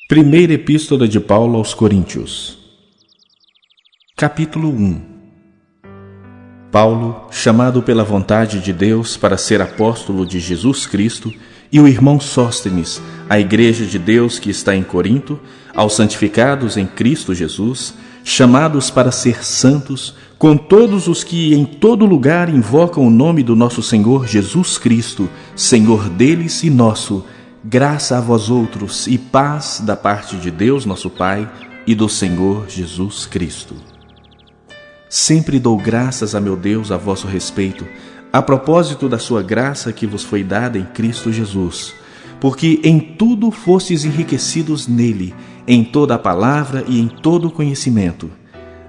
Primeira Epístola de Paulo aos Coríntios. Capítulo 1. Paulo, chamado pela vontade de Deus para ser apóstolo de Jesus Cristo, e o irmão Sóstenes, à igreja de Deus que está em Corinto, aos santificados em Cristo Jesus, chamados para ser santos, com todos os que em todo lugar invocam o nome do nosso Senhor Jesus Cristo, Senhor deles e nosso, graça a vós outros e paz da parte de Deus nosso Pai e do Senhor Jesus Cristo. Sempre dou graças a meu Deus a vosso respeito, a propósito da sua graça que vos foi dada em Cristo Jesus, porque em tudo fostes enriquecidos nele, em toda a palavra e em todo o conhecimento,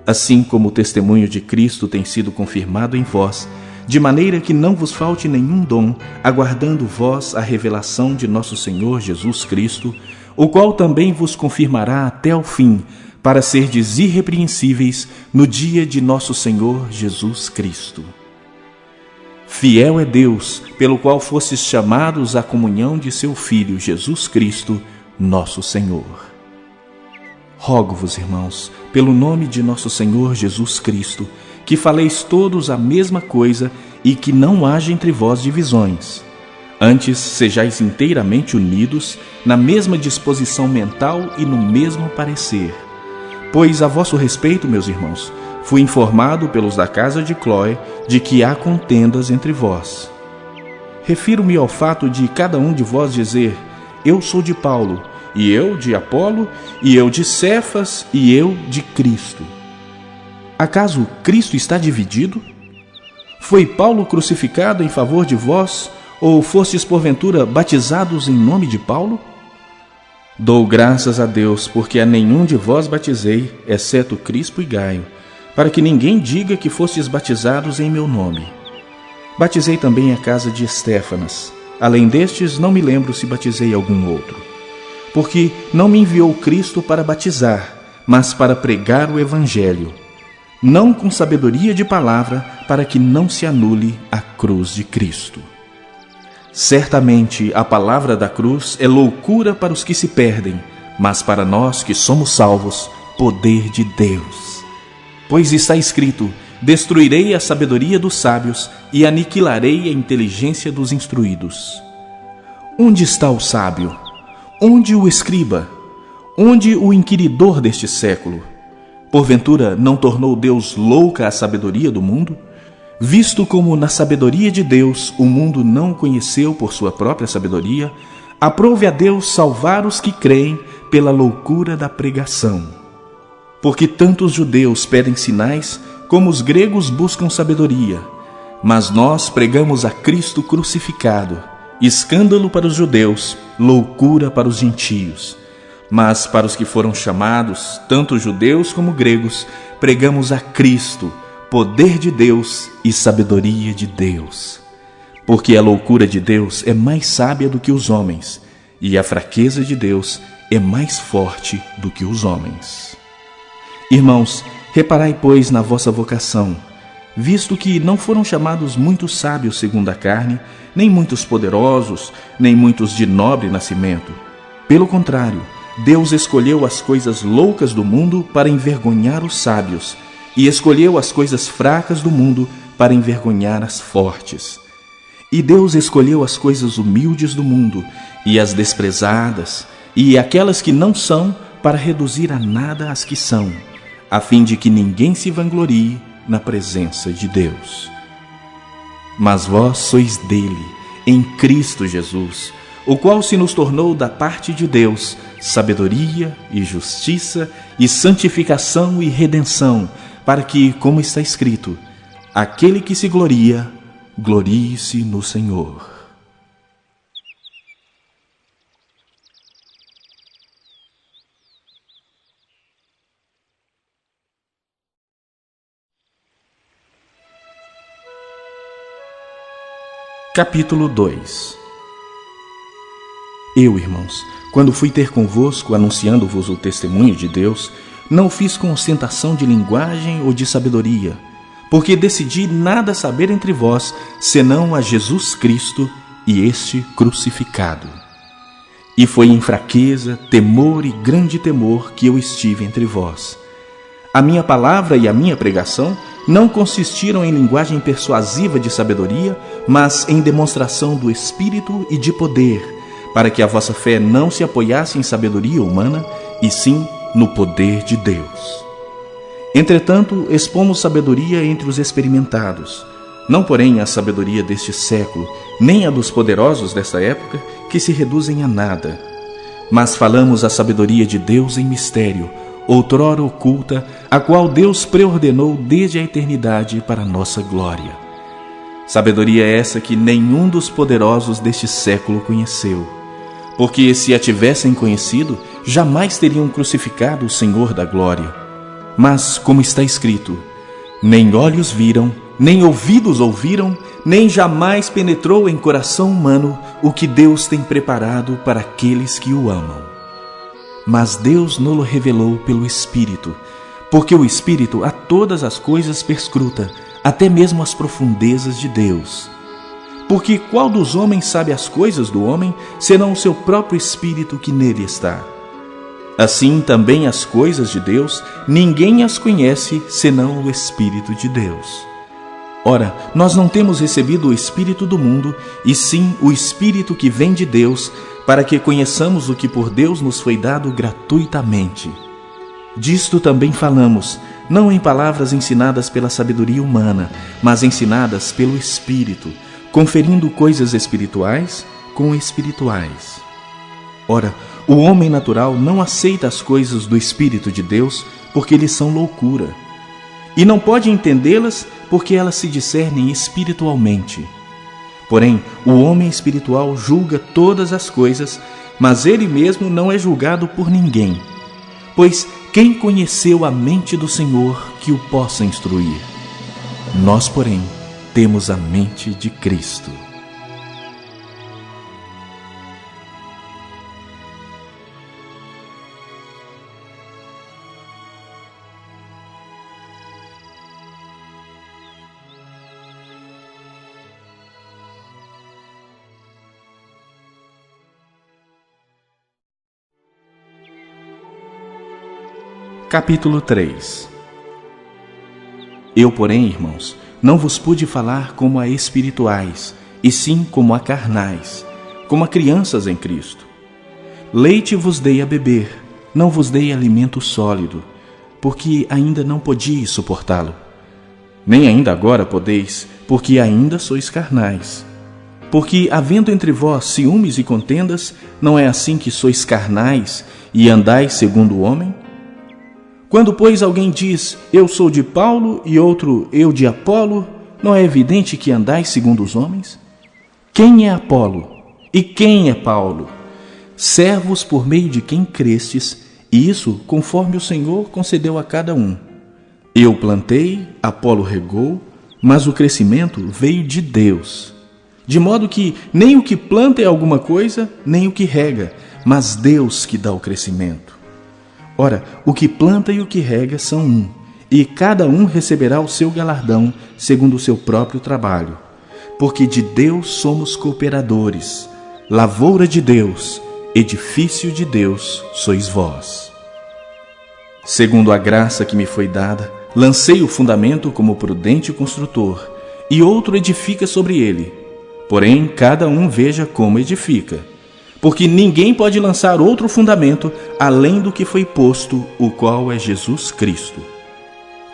assim como o testemunho de Cristo tem sido confirmado em vós, de maneira que não vos falte nenhum dom, aguardando vós a revelação de nosso Senhor Jesus Cristo, o qual também vos confirmará até o fim, para serdes irrepreensíveis no dia de nosso Senhor Jesus Cristo. Fiel é Deus, pelo qual fostes chamados à comunhão de seu Filho Jesus Cristo, nosso Senhor. Rogo-vos, irmãos, pelo nome de nosso Senhor Jesus Cristo, que faleis todos a mesma coisa e que não haja entre vós divisões. Antes, sejais inteiramente unidos, na mesma disposição mental e no mesmo parecer. Pois a vosso respeito, meus irmãos, fui informado pelos da casa de Cloé de que há contendas entre vós. Refiro-me ao fato de cada um de vós dizer: eu sou de Paulo, e eu de Apolo, e eu de Cefas, e eu de Cristo. Acaso Cristo está dividido? Foi Paulo crucificado em favor de vós, ou fostes porventura batizados em nome de Paulo? Dou graças a Deus, porque a nenhum de vós batizei, exceto Crispo e Gaio, para que ninguém diga que fostes batizados em meu nome. Batizei também a casa de Estéfanas. Além destes, não me lembro se batizei algum outro. Porque não me enviou Cristo para batizar, mas para pregar o Evangelho, não com sabedoria de palavra, para que não se anule a cruz de Cristo. Certamente a palavra da cruz é loucura para os que se perdem, mas para nós que somos salvos, poder de Deus. Pois está escrito: destruirei a sabedoria dos sábios e aniquilarei a inteligência dos instruídos. Onde está o sábio? Onde o escriba? Onde o inquiridor deste século? Porventura não tornou Deus louca a sabedoria do mundo? Visto como na sabedoria de Deus o mundo não o conheceu por sua própria sabedoria, aprove a Deus salvar os que creem pela loucura da pregação. Porque tanto os judeus pedem sinais, como os gregos buscam sabedoria. Mas nós pregamos a Cristo crucificado, escândalo para os judeus, loucura para os gentios. Mas para os que foram chamados, tanto judeus como gregos, pregamos a Cristo, poder de Deus e sabedoria de Deus. Porque a loucura de Deus é mais sábia do que os homens, e a fraqueza de Deus é mais forte do que os homens. Irmãos, reparai, pois, na vossa vocação, visto que não foram chamados muitos sábios segundo a carne, nem muitos poderosos, nem muitos de nobre nascimento. Pelo contrário, Deus escolheu as coisas loucas do mundo para envergonhar os sábios, e escolheu as coisas fracas do mundo para envergonhar as fortes. E Deus escolheu as coisas humildes do mundo, e as desprezadas, e aquelas que não são, para reduzir a nada as que são, a fim de que ninguém se vanglorie na presença de Deus. Mas vós sois dele, em Cristo Jesus, o qual se nos tornou da parte de Deus sabedoria e justiça e santificação e redenção, para que, como está escrito, aquele que se gloria, glorie-se no Senhor. Capítulo 2. Eu, irmãos, quando fui ter convosco, anunciando-vos o testemunho de Deus, não o fiz com ostentação de linguagem ou de sabedoria, porque decidi nada saber entre vós, senão a Jesus Cristo e este crucificado. E foi em fraqueza, temor e grande temor que eu estive entre vós. A minha palavra e a minha pregação não consistiram em linguagem persuasiva de sabedoria, mas em demonstração do Espírito e de poder, para que a vossa fé não se apoiasse em sabedoria humana, e sim no poder de Deus. Entretanto, expomos sabedoria entre os experimentados, não porém a sabedoria deste século, nem a dos poderosos desta época, que se reduzem a nada. Mas falamos a sabedoria de Deus em mistério, outrora oculta, a qual Deus preordenou desde a eternidade para a nossa glória. Sabedoria essa que nenhum dos poderosos deste século conheceu, porque se a tivessem conhecido, jamais teriam crucificado o Senhor da glória. Mas, como está escrito, nem olhos viram, nem ouvidos ouviram, nem jamais penetrou em coração humano o que Deus tem preparado para aqueles que o amam. Mas Deus nos revelou pelo Espírito, porque o Espírito a todas as coisas perscruta, até mesmo as profundezas de Deus. Porque qual dos homens sabe as coisas do homem, senão o seu próprio Espírito que nele está? Assim também as coisas de Deus, ninguém as conhece, senão o Espírito de Deus. Ora, nós não temos recebido o Espírito do mundo, e sim o Espírito que vem de Deus, para que conheçamos o que por Deus nos foi dado gratuitamente. Disto também falamos, não em palavras ensinadas pela sabedoria humana, mas ensinadas pelo Espírito, conferindo coisas espirituais com espirituais. Ora, o homem natural não aceita as coisas do Espírito de Deus, porque lhes são loucura, e não pode entendê-las, porque elas se discernem espiritualmente. Porém, o homem espiritual julga todas as coisas, mas ele mesmo não é julgado por ninguém. Pois quem conheceu a mente do Senhor que o possa instruir? Nós, porém, temos a mente de Cristo. Capítulo 3. Eu, porém, irmãos, não vos pude falar como a espirituais, e sim como a carnais, como a crianças em Cristo. Leite vos dei a beber, não vos dei alimento sólido, porque ainda não podíeis suportá-lo. Nem ainda agora podeis, porque ainda sois carnais. Porque, havendo entre vós ciúmes e contendas, não é assim que sois carnais e andais segundo o homem? Quando, pois, alguém diz, eu sou de Paulo, e outro, eu de Apolo, não é evidente que andais segundo os homens? Quem é Apolo? E quem é Paulo? Servos por meio de quem crestes, e isso conforme o Senhor concedeu a cada um. Eu plantei, Apolo regou, mas o crescimento veio de Deus. De modo que nem o que planta é alguma coisa, nem o que rega, mas Deus que dá o crescimento. Ora, o que planta e o que rega são um, e cada um receberá o seu galardão segundo o seu próprio trabalho. Porque de Deus somos cooperadores, lavoura de Deus, edifício de Deus sois vós. Segundo a graça que me foi dada, lancei o fundamento como prudente construtor, e outro edifica sobre ele. Porém, cada um veja como edifica. Porque ninguém pode lançar outro fundamento além do que foi posto, o qual é Jesus Cristo.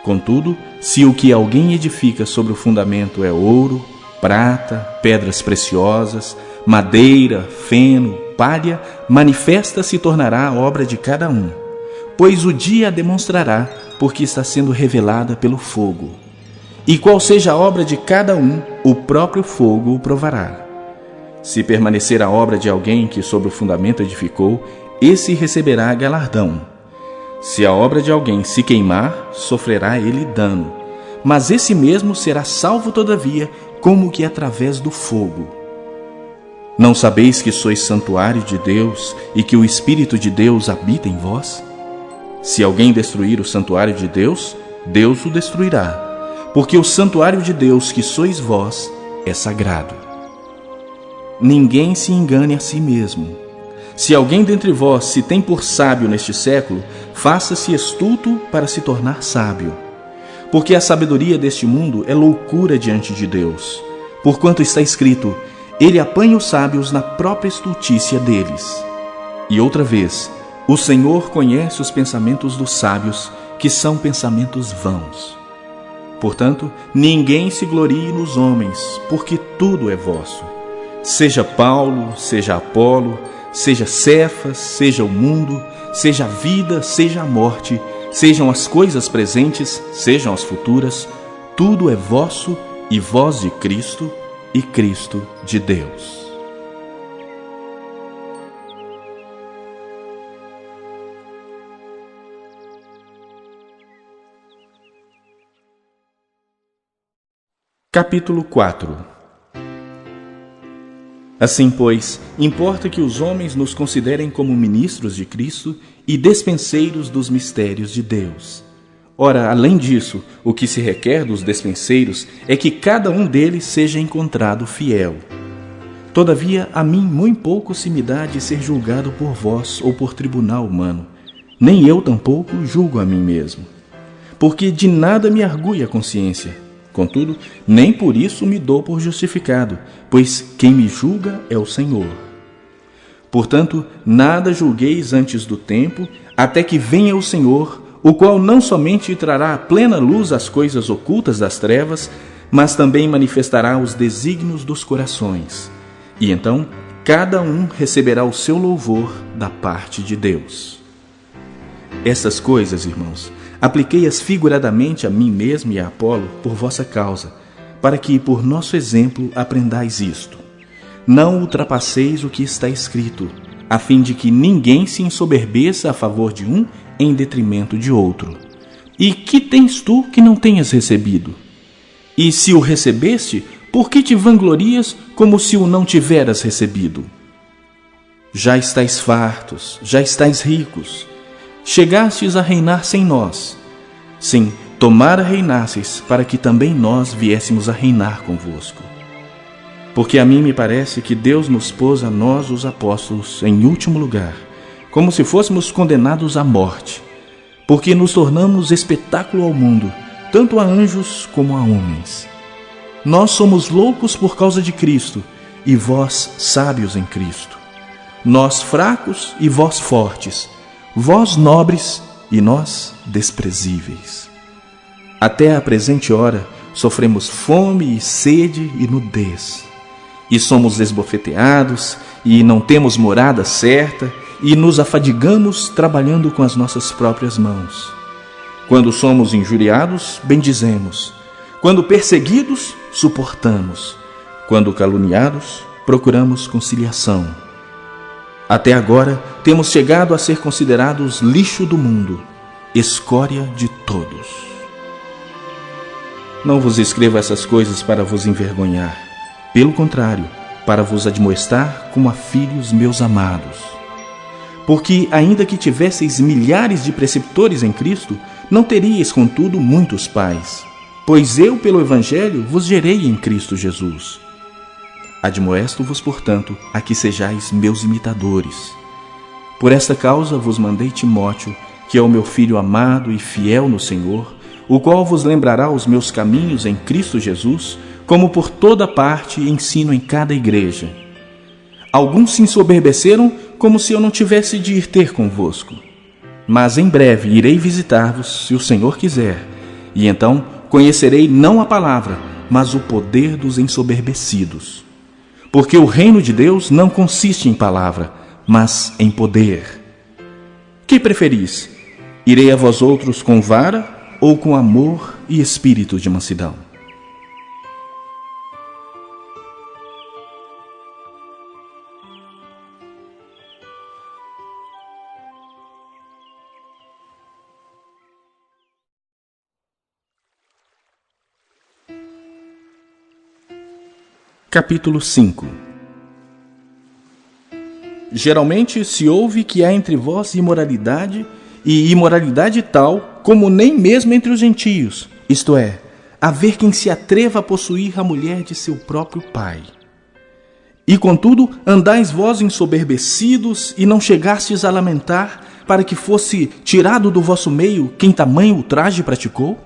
Contudo, se o que alguém edifica sobre o fundamento é ouro, prata, pedras preciosas, madeira, feno, palha, manifesta se tornará a obra de cada um, pois o dia a demonstrará, porque está sendo revelada pelo fogo. E qual seja a obra de cada um, o próprio fogo o provará. Se permanecer a obra de alguém que sobre o fundamento edificou, esse receberá galardão. Se a obra de alguém se queimar, sofrerá ele dano, mas esse mesmo será salvo todavia, como que através do fogo. Não sabeis que sois santuário de Deus e que o Espírito de Deus habita em vós? Se alguém destruir o santuário de Deus, Deus o destruirá, porque o santuário de Deus que sois vós é sagrado. Ninguém se engane a si mesmo. Se alguém dentre vós se tem por sábio neste século, faça-se estulto para se tornar sábio. Porque a sabedoria deste mundo é loucura diante de Deus. Porquanto está escrito, ele apanha os sábios na própria estultícia deles. E outra vez, o Senhor conhece os pensamentos dos sábios, que são pensamentos vãos. Portanto, ninguém se glorie nos homens, porque tudo é vosso. Seja Paulo, seja Apolo, seja Cefas, seja o mundo, seja a vida, seja a morte, sejam as coisas presentes, sejam as futuras, tudo é vosso, e vós de Cristo, e Cristo de Deus. Capítulo 4. Assim, pois, importa que os homens nos considerem como ministros de Cristo e despenseiros dos mistérios de Deus. Ora, além disso, o que se requer dos despenseiros é que cada um deles seja encontrado fiel. Todavia, a mim muito pouco se me dá de ser julgado por vós ou por tribunal humano. Nem eu tampouco julgo a mim mesmo. Porque de nada me argui a consciência. Contudo, nem por isso me dou por justificado, pois quem me julga é o Senhor. Portanto, nada julgueis antes do tempo, até que venha o Senhor, o qual não somente trará à plena luz as coisas ocultas das trevas, mas também manifestará os desígnios dos corações. E então, cada um receberá o seu louvor da parte de Deus. Essas coisas, irmãos, apliquei-as figuradamente a mim mesmo e a Apolo por vossa causa, para que, por nosso exemplo, aprendais isto. Não ultrapasseis o que está escrito, a fim de que ninguém se ensoberbeça a favor de um em detrimento de outro. E que tens tu que não tenhas recebido? E se o recebeste, por que te vanglorias como se o não tiveras recebido? Já estáis fartos, já estáis ricos. Chegastes a reinar sem nós. Sim, tomara reinasseis, para que também nós viéssemos a reinar convosco. Porque a mim me parece que Deus nos pôs a nós, os apóstolos, em último lugar, como se fôssemos condenados à morte, porque nos tornamos espetáculo ao mundo, tanto a anjos como a homens. Nós somos loucos por causa de Cristo, e vós sábios em Cristo. Nós fracos e vós fortes, vós nobres e nós desprezíveis. Até a presente hora sofremos fome e sede e nudez, e somos esbofeteados, e não temos morada certa, e nos afadigamos trabalhando com as nossas próprias mãos. Quando somos injuriados, bendizemos. Quando perseguidos, suportamos. Quando caluniados, procuramos conciliação. Até agora, temos chegado a ser considerados lixo do mundo, escória de todos. Não vos escrevo essas coisas para vos envergonhar. Pelo contrário, para vos admoestar como a filhos meus amados. Porque, ainda que tivesseis milhares de preceptores em Cristo, não teríeis, contudo, muitos pais. Pois eu, pelo Evangelho, vos gerei em Cristo Jesus. Admoesto-vos, portanto, a que sejais meus imitadores. Por esta causa vos mandei Timóteo, que é o meu filho amado e fiel no Senhor, o qual vos lembrará os meus caminhos em Cristo Jesus, como por toda parte ensino em cada igreja. Alguns se ensoberbeceram, como se eu não tivesse de ir ter convosco. Mas em breve irei visitar-vos, se o Senhor quiser, e então conhecerei não a palavra, mas o poder dos ensoberbecidos. Porque o reino de Deus não consiste em palavra, mas em poder. Que preferis? Irei a vós outros com vara ou com amor e espírito de mansidão? Capítulo 5. Geralmente se ouve que há entre vós imoralidade, e imoralidade tal como nem mesmo entre os gentios, isto é, haver quem se atreva a possuir a mulher de seu próprio pai. E contudo, andais vós ensoberbecidos e não chegastes a lamentar, para que fosse tirado do vosso meio quem tamanho ultraje praticou?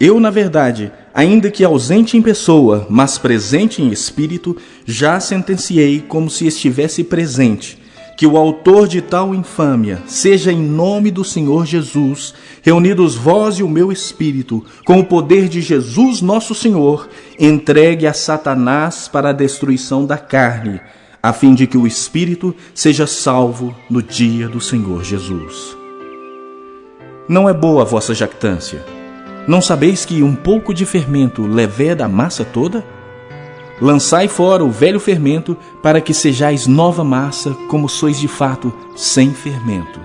Eu, na verdade, ainda que ausente em pessoa, mas presente em espírito, já sentenciei como se estivesse presente, que o autor de tal infâmia seja em nome do Senhor Jesus, reunidos vós e o meu espírito, com o poder de Jesus nosso Senhor, entregue a Satanás para a destruição da carne, a fim de que o espírito seja salvo no dia do Senhor Jesus. Não é boa a vossa jactância. Não sabeis que um pouco de fermento leveda a massa toda? Lançai fora o velho fermento, para que sejais nova massa, como sois de fato, sem fermento.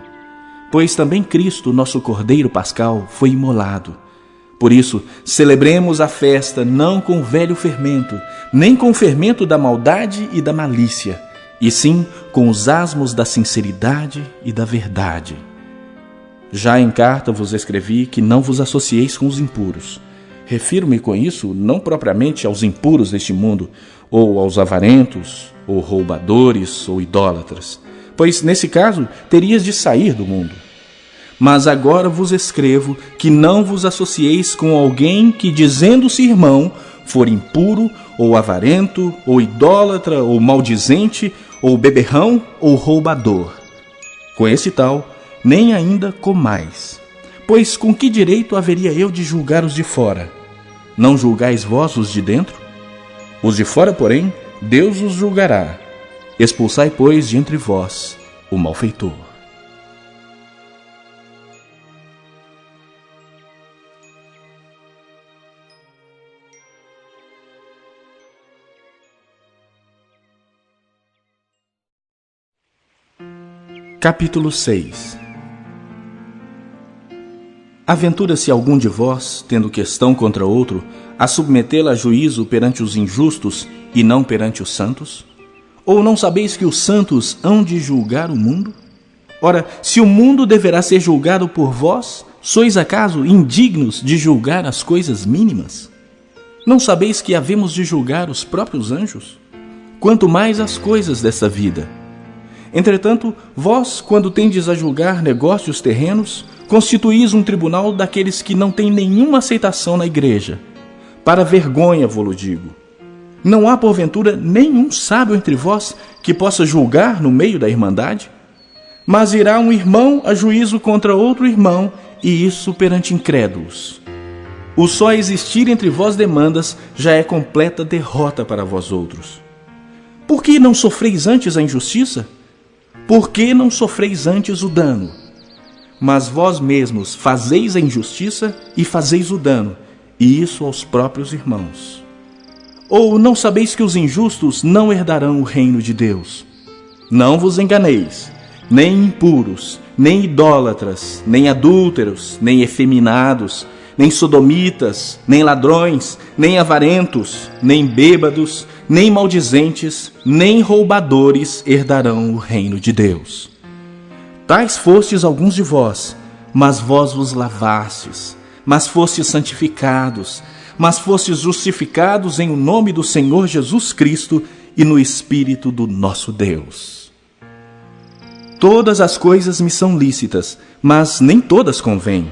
Pois também Cristo, nosso Cordeiro Pascal, foi imolado. Por isso, celebremos a festa não com o velho fermento, nem com o fermento da maldade e da malícia, e sim com os asmos da sinceridade e da verdade. Já em carta vos escrevi que não vos associeis com os impuros. Refiro-me com isso não propriamente aos impuros deste mundo, ou aos avarentos, ou roubadores, ou idólatras, pois nesse caso terias de sair do mundo. Mas agora vos escrevo que não vos associeis com alguém que, dizendo-se irmão, for impuro, ou avarento, ou idólatra, ou maldizente, ou beberrão, ou roubador. Com esse tal, nem ainda comais. Pois com que direito haveria eu de julgar os de fora? Não julgais vós os de dentro? Os de fora, porém, Deus os julgará. Expulsai, pois, de entre vós o malfeitor. Capítulo 6. Aventura-se algum de vós, tendo questão contra outro, a submetê-la a juízo perante os injustos e não perante os santos? Ou não sabeis que os santos hão de julgar o mundo? Ora, se o mundo deverá ser julgado por vós, sois acaso indignos de julgar as coisas mínimas? Não sabeis que havemos de julgar os próprios anjos? Quanto mais as coisas dessa vida. Entretanto, vós, quando tendes a julgar negócios terrenos, constituís um tribunal daqueles que não têm nenhuma aceitação na igreja. Para vergonha vô-lo digo. Não há, porventura, nenhum sábio entre vós que possa julgar no meio da irmandade? Mas irá um irmão a juízo contra outro irmão, e isso perante incrédulos. O só existir entre vós demandas já é completa derrota para vós outros. Por que não sofreis antes a injustiça? Por que não sofreis antes o dano? Mas vós mesmos fazeis a injustiça e fazeis o dano, e isso aos próprios irmãos. Ou não sabeis que os injustos não herdarão o reino de Deus? Não vos enganeis, nem impuros, nem idólatras, nem adúlteros, nem efeminados, nem sodomitas, nem ladrões, nem avarentos, nem bêbados, nem maldizentes, nem roubadores herdarão o reino de Deus. Tais fostes alguns de vós, mas vós vos lavastes, mas fostes santificados, mas fostes justificados em o nome do Senhor Jesus Cristo e no Espírito do nosso Deus. Todas as coisas me são lícitas, mas nem todas convêm.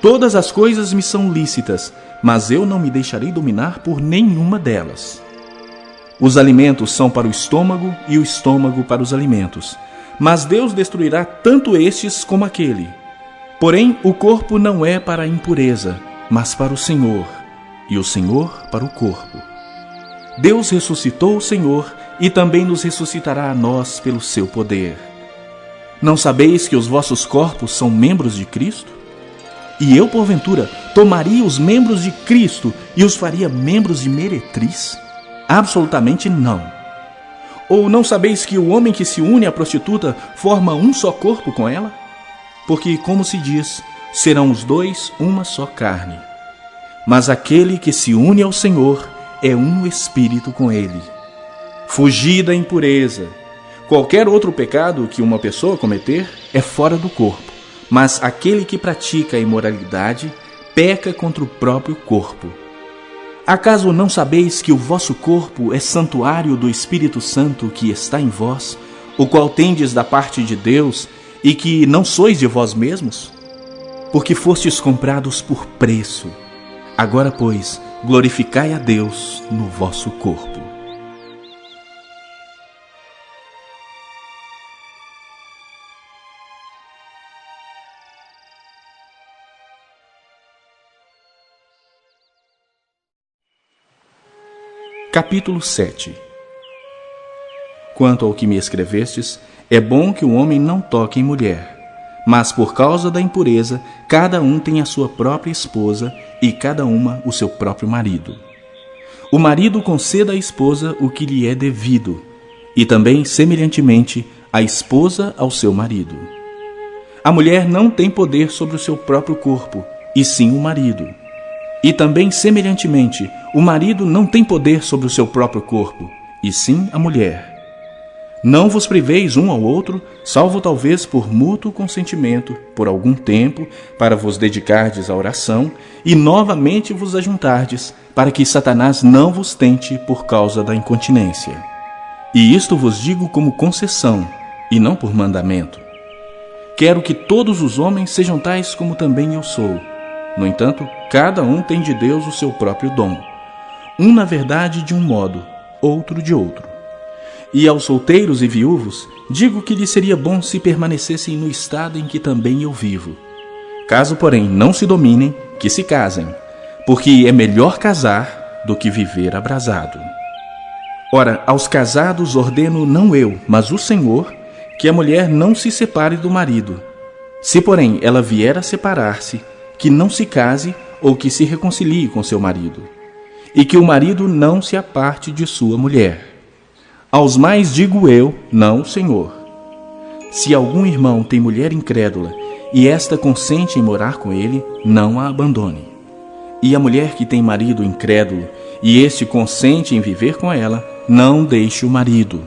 Todas as coisas me são lícitas, mas eu não me deixarei dominar por nenhuma delas. Os alimentos são para o estômago e o estômago para os alimentos, mas Deus destruirá tanto estes como aquele. Porém, o corpo não é para a impureza, mas para o Senhor, e o Senhor para o corpo. Deus ressuscitou o Senhor e também nos ressuscitará a nós pelo seu poder. Não sabeis que os vossos corpos são membros de Cristo? E eu, porventura, tomaria os membros de Cristo e os faria membros de meretriz? Absolutamente não. Ou não sabeis que o homem que se une à prostituta forma um só corpo com ela? Porque, como se diz, serão os dois uma só carne. Mas aquele que se une ao Senhor é um espírito com ele. Fugi da impureza. Qualquer outro pecado que uma pessoa cometer é fora do corpo, mas aquele que pratica a imoralidade peca contra o próprio corpo. Acaso não sabeis que o vosso corpo é santuário do Espírito Santo que está em vós, o qual tendes da parte de Deus, e que não sois de vós mesmos? Porque fostes comprados por preço. Agora, pois, glorificai a Deus no vosso corpo. Capítulo 7. Quanto ao que me escrevestes, é bom que o homem não toque em mulher, mas por causa da impureza, cada um tem a sua própria esposa e cada uma o seu próprio marido. O marido conceda à esposa o que lhe é devido, e também, semelhantemente, a esposa ao seu marido. A mulher não tem poder sobre o seu próprio corpo, e sim o marido. E também, semelhantemente, o marido não tem poder sobre o seu próprio corpo, e sim a mulher. Não vos priveis um ao outro, salvo talvez por mútuo consentimento, por algum tempo, para vos dedicardes à oração, e novamente vos ajuntardes, para que Satanás não vos tente por causa da incontinência. E isto vos digo como concessão, e não por mandamento. Quero que todos os homens sejam tais como também eu sou. No entanto, cada um tem de Deus o seu próprio dom. Um, na verdade, de um modo, outro de outro. E aos solteiros e viúvos, digo que lhes seria bom se permanecessem no estado em que também eu vivo. Caso, porém, não se dominem, que se casem, porque é melhor casar do que viver abrasado. Ora, aos casados ordeno não eu, mas o Senhor, que a mulher não se separe do marido. Se, porém, ela vier a separar-se, que não se case ou que se reconcilie com seu marido, e que o marido não se aparte de sua mulher. Aos mais digo eu, não o Senhor. Se algum irmão tem mulher incrédula, e esta consente em morar com ele, não a abandone. E a mulher que tem marido incrédulo, e este consente em viver com ela, não deixe o marido.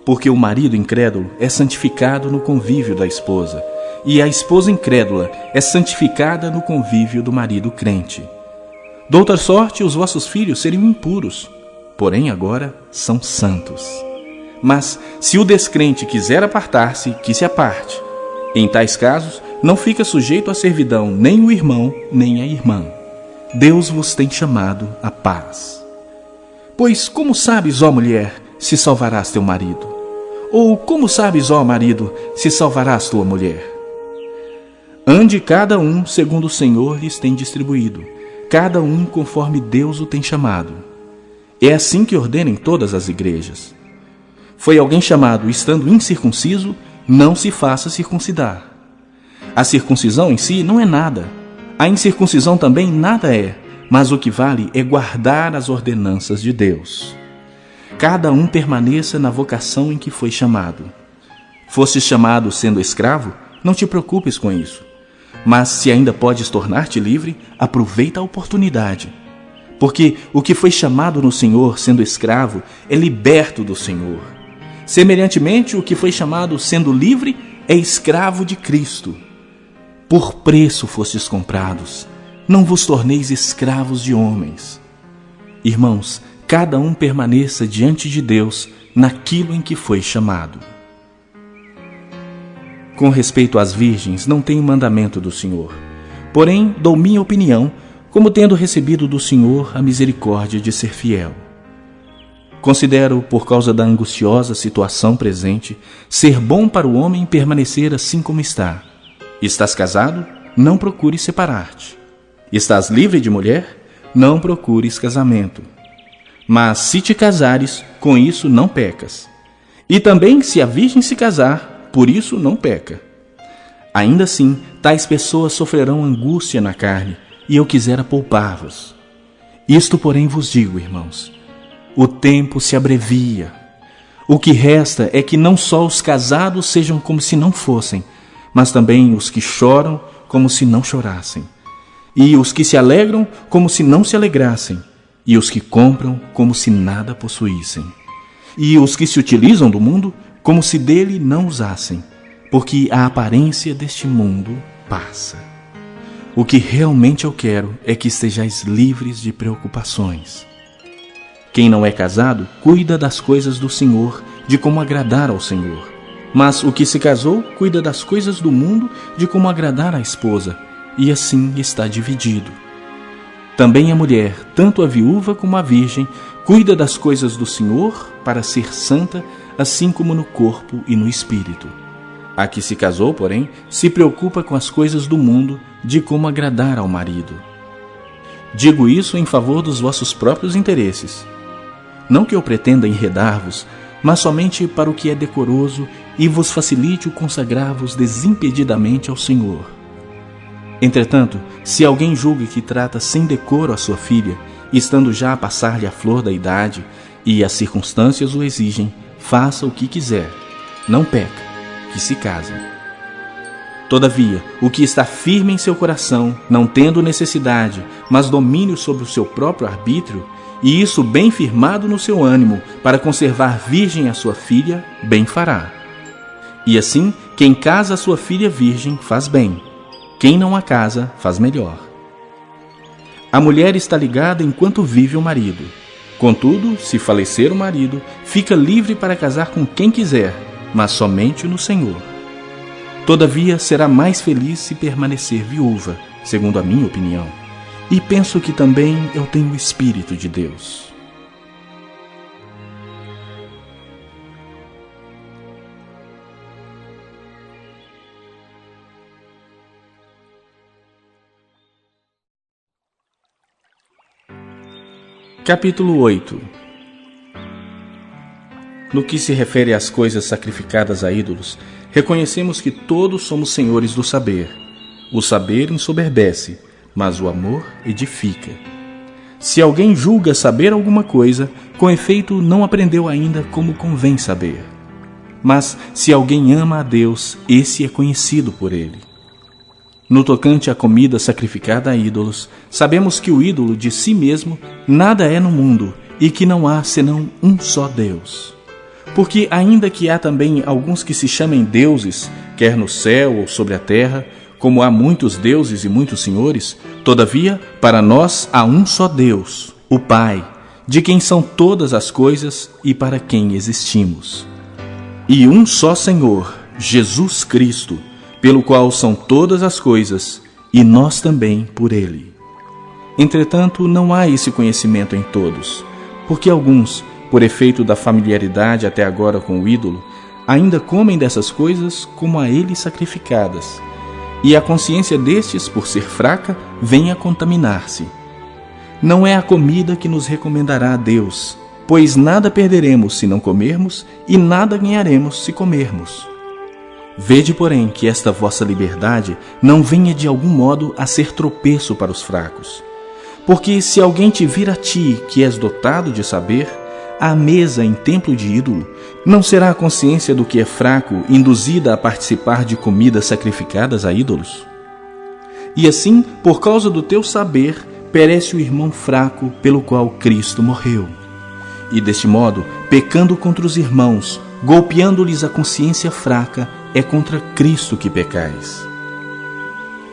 Porque o marido incrédulo é santificado no convívio da esposa, e a esposa incrédula é santificada no convívio do marido crente. De outra sorte, os vossos filhos seriam impuros, porém agora são santos. Mas, se o descrente quiser apartar-se, que se aparte. Em tais casos, não fica sujeito à servidão nem o irmão, nem a irmã. Deus vos tem chamado à paz. Pois como sabes, ó mulher, se salvarás teu marido? Ou como sabes, ó marido, se salvarás tua mulher? Ande cada um segundo o Senhor lhes tem distribuído, cada um conforme Deus o tem chamado. É assim que ordenem todas as igrejas. Foi alguém chamado estando incircunciso, não se faça circuncidar. A circuncisão em si não é nada. A incircuncisão também nada é, mas o que vale é guardar as ordenanças de Deus. Cada um permaneça na vocação em que foi chamado. Fostes chamado sendo escravo, não te preocupes com isso. Mas se ainda podes tornar-te livre, aproveita a oportunidade. Porque o que foi chamado no Senhor sendo escravo é liberto do Senhor. Semelhantemente, o que foi chamado sendo livre é escravo de Cristo. Por preço fostes comprados, não vos torneis escravos de homens. Irmãos, cada um permaneça diante de Deus naquilo em que foi chamado. Com respeito às virgens, não tenho mandamento do Senhor. Porém, dou minha opinião, como tendo recebido do Senhor a misericórdia de ser fiel. Considero, por causa da angustiosa situação presente, ser bom para o homem permanecer assim como está. Estás casado? Não procures separar-te. Estás livre de mulher? Não procures casamento. Mas se te casares, com isso não pecas. E também, se a virgem se casar, por isso não peca. Ainda assim, tais pessoas sofrerão angústia na carne, e eu quisera poupar-vos. Isto, porém, vos digo, irmãos, o tempo se abrevia. O que resta é que não só os casados sejam como se não fossem, mas também os que choram como se não chorassem, e os que se alegram como se não se alegrassem, e os que compram como se nada possuíssem, e os que se utilizam do mundo como se dele não usassem, porque a aparência deste mundo passa. o que realmente eu quero é que estejais livres de preocupações. Quem não é casado, cuida das coisas do Senhor, de como agradar ao Senhor. Mas o que se casou, cuida das coisas do mundo, de como agradar à esposa, e assim está dividido. Também a mulher, tanto a viúva como a virgem, cuida das coisas do Senhor para ser santa, assim como no corpo e no espírito. A que se casou, porém, se preocupa com as coisas do mundo, de como agradar ao marido. Digo isso em favor dos vossos próprios interesses. Não que eu pretenda enredar-vos, mas somente para o que é decoroso e vos facilite o consagrar-vos desimpedidamente ao Senhor. Entretanto, se alguém julga que trata sem decoro a sua filha, estando já a passar-lhe a flor da idade, e as circunstâncias o exigem, faça o que quiser. Não peca, que se casa. Todavia, o que está firme em seu coração, não tendo necessidade, mas domínio sobre o seu próprio arbítrio, e isso bem firmado no seu ânimo, para conservar virgem a sua filha, bem fará. E assim, quem casa a sua filha virgem faz bem. Quem não a casa, faz melhor. A mulher está ligada enquanto vive o marido. Contudo, se falecer o marido, fica livre para casar com quem quiser, mas somente no Senhor. Todavia, será mais feliz se permanecer viúva, segundo a minha opinião. E penso que também eu tenho o Espírito de Deus. Capítulo 8. No que se refere às coisas sacrificadas a ídolos, reconhecemos que todos somos senhores do saber. O saber ensoberbece, mas o amor edifica. Se alguém julga saber alguma coisa, com efeito não aprendeu ainda como convém saber. Mas se alguém ama a Deus, esse é conhecido por ele. No tocante à comida sacrificada a ídolos, sabemos que o ídolo de si mesmo nada é no mundo e que não há senão um só Deus. Porque ainda que há também alguns que se chamem deuses, quer no céu ou sobre a terra, como há muitos deuses e muitos senhores, todavia, para nós há um só Deus, o Pai, de quem são todas as coisas e para quem existimos. E um só Senhor, Jesus Cristo, pelo qual são todas as coisas, e nós também por ele. Entretanto, não há esse conhecimento em todos, porque alguns, por efeito da familiaridade até agora com o ídolo, ainda comem dessas coisas como a ele sacrificadas, e a consciência destes, por ser fraca, vem a contaminar-se. Não é a comida que nos recomendará a Deus, pois nada perderemos se não comermos, e nada ganharemos se comermos. Vede, porém, que esta vossa liberdade não venha de algum modo a ser tropeço para os fracos. Porque se alguém te vir a ti, que és dotado de saber, à mesa em templo de ídolo, não será a consciência do que é fraco induzida a participar de comidas sacrificadas a ídolos? E assim, por causa do teu saber, perece o irmão fraco pelo qual Cristo morreu. E deste modo, pecando contra os irmãos, golpeando-lhes a consciência fraca, é contra Cristo que pecais.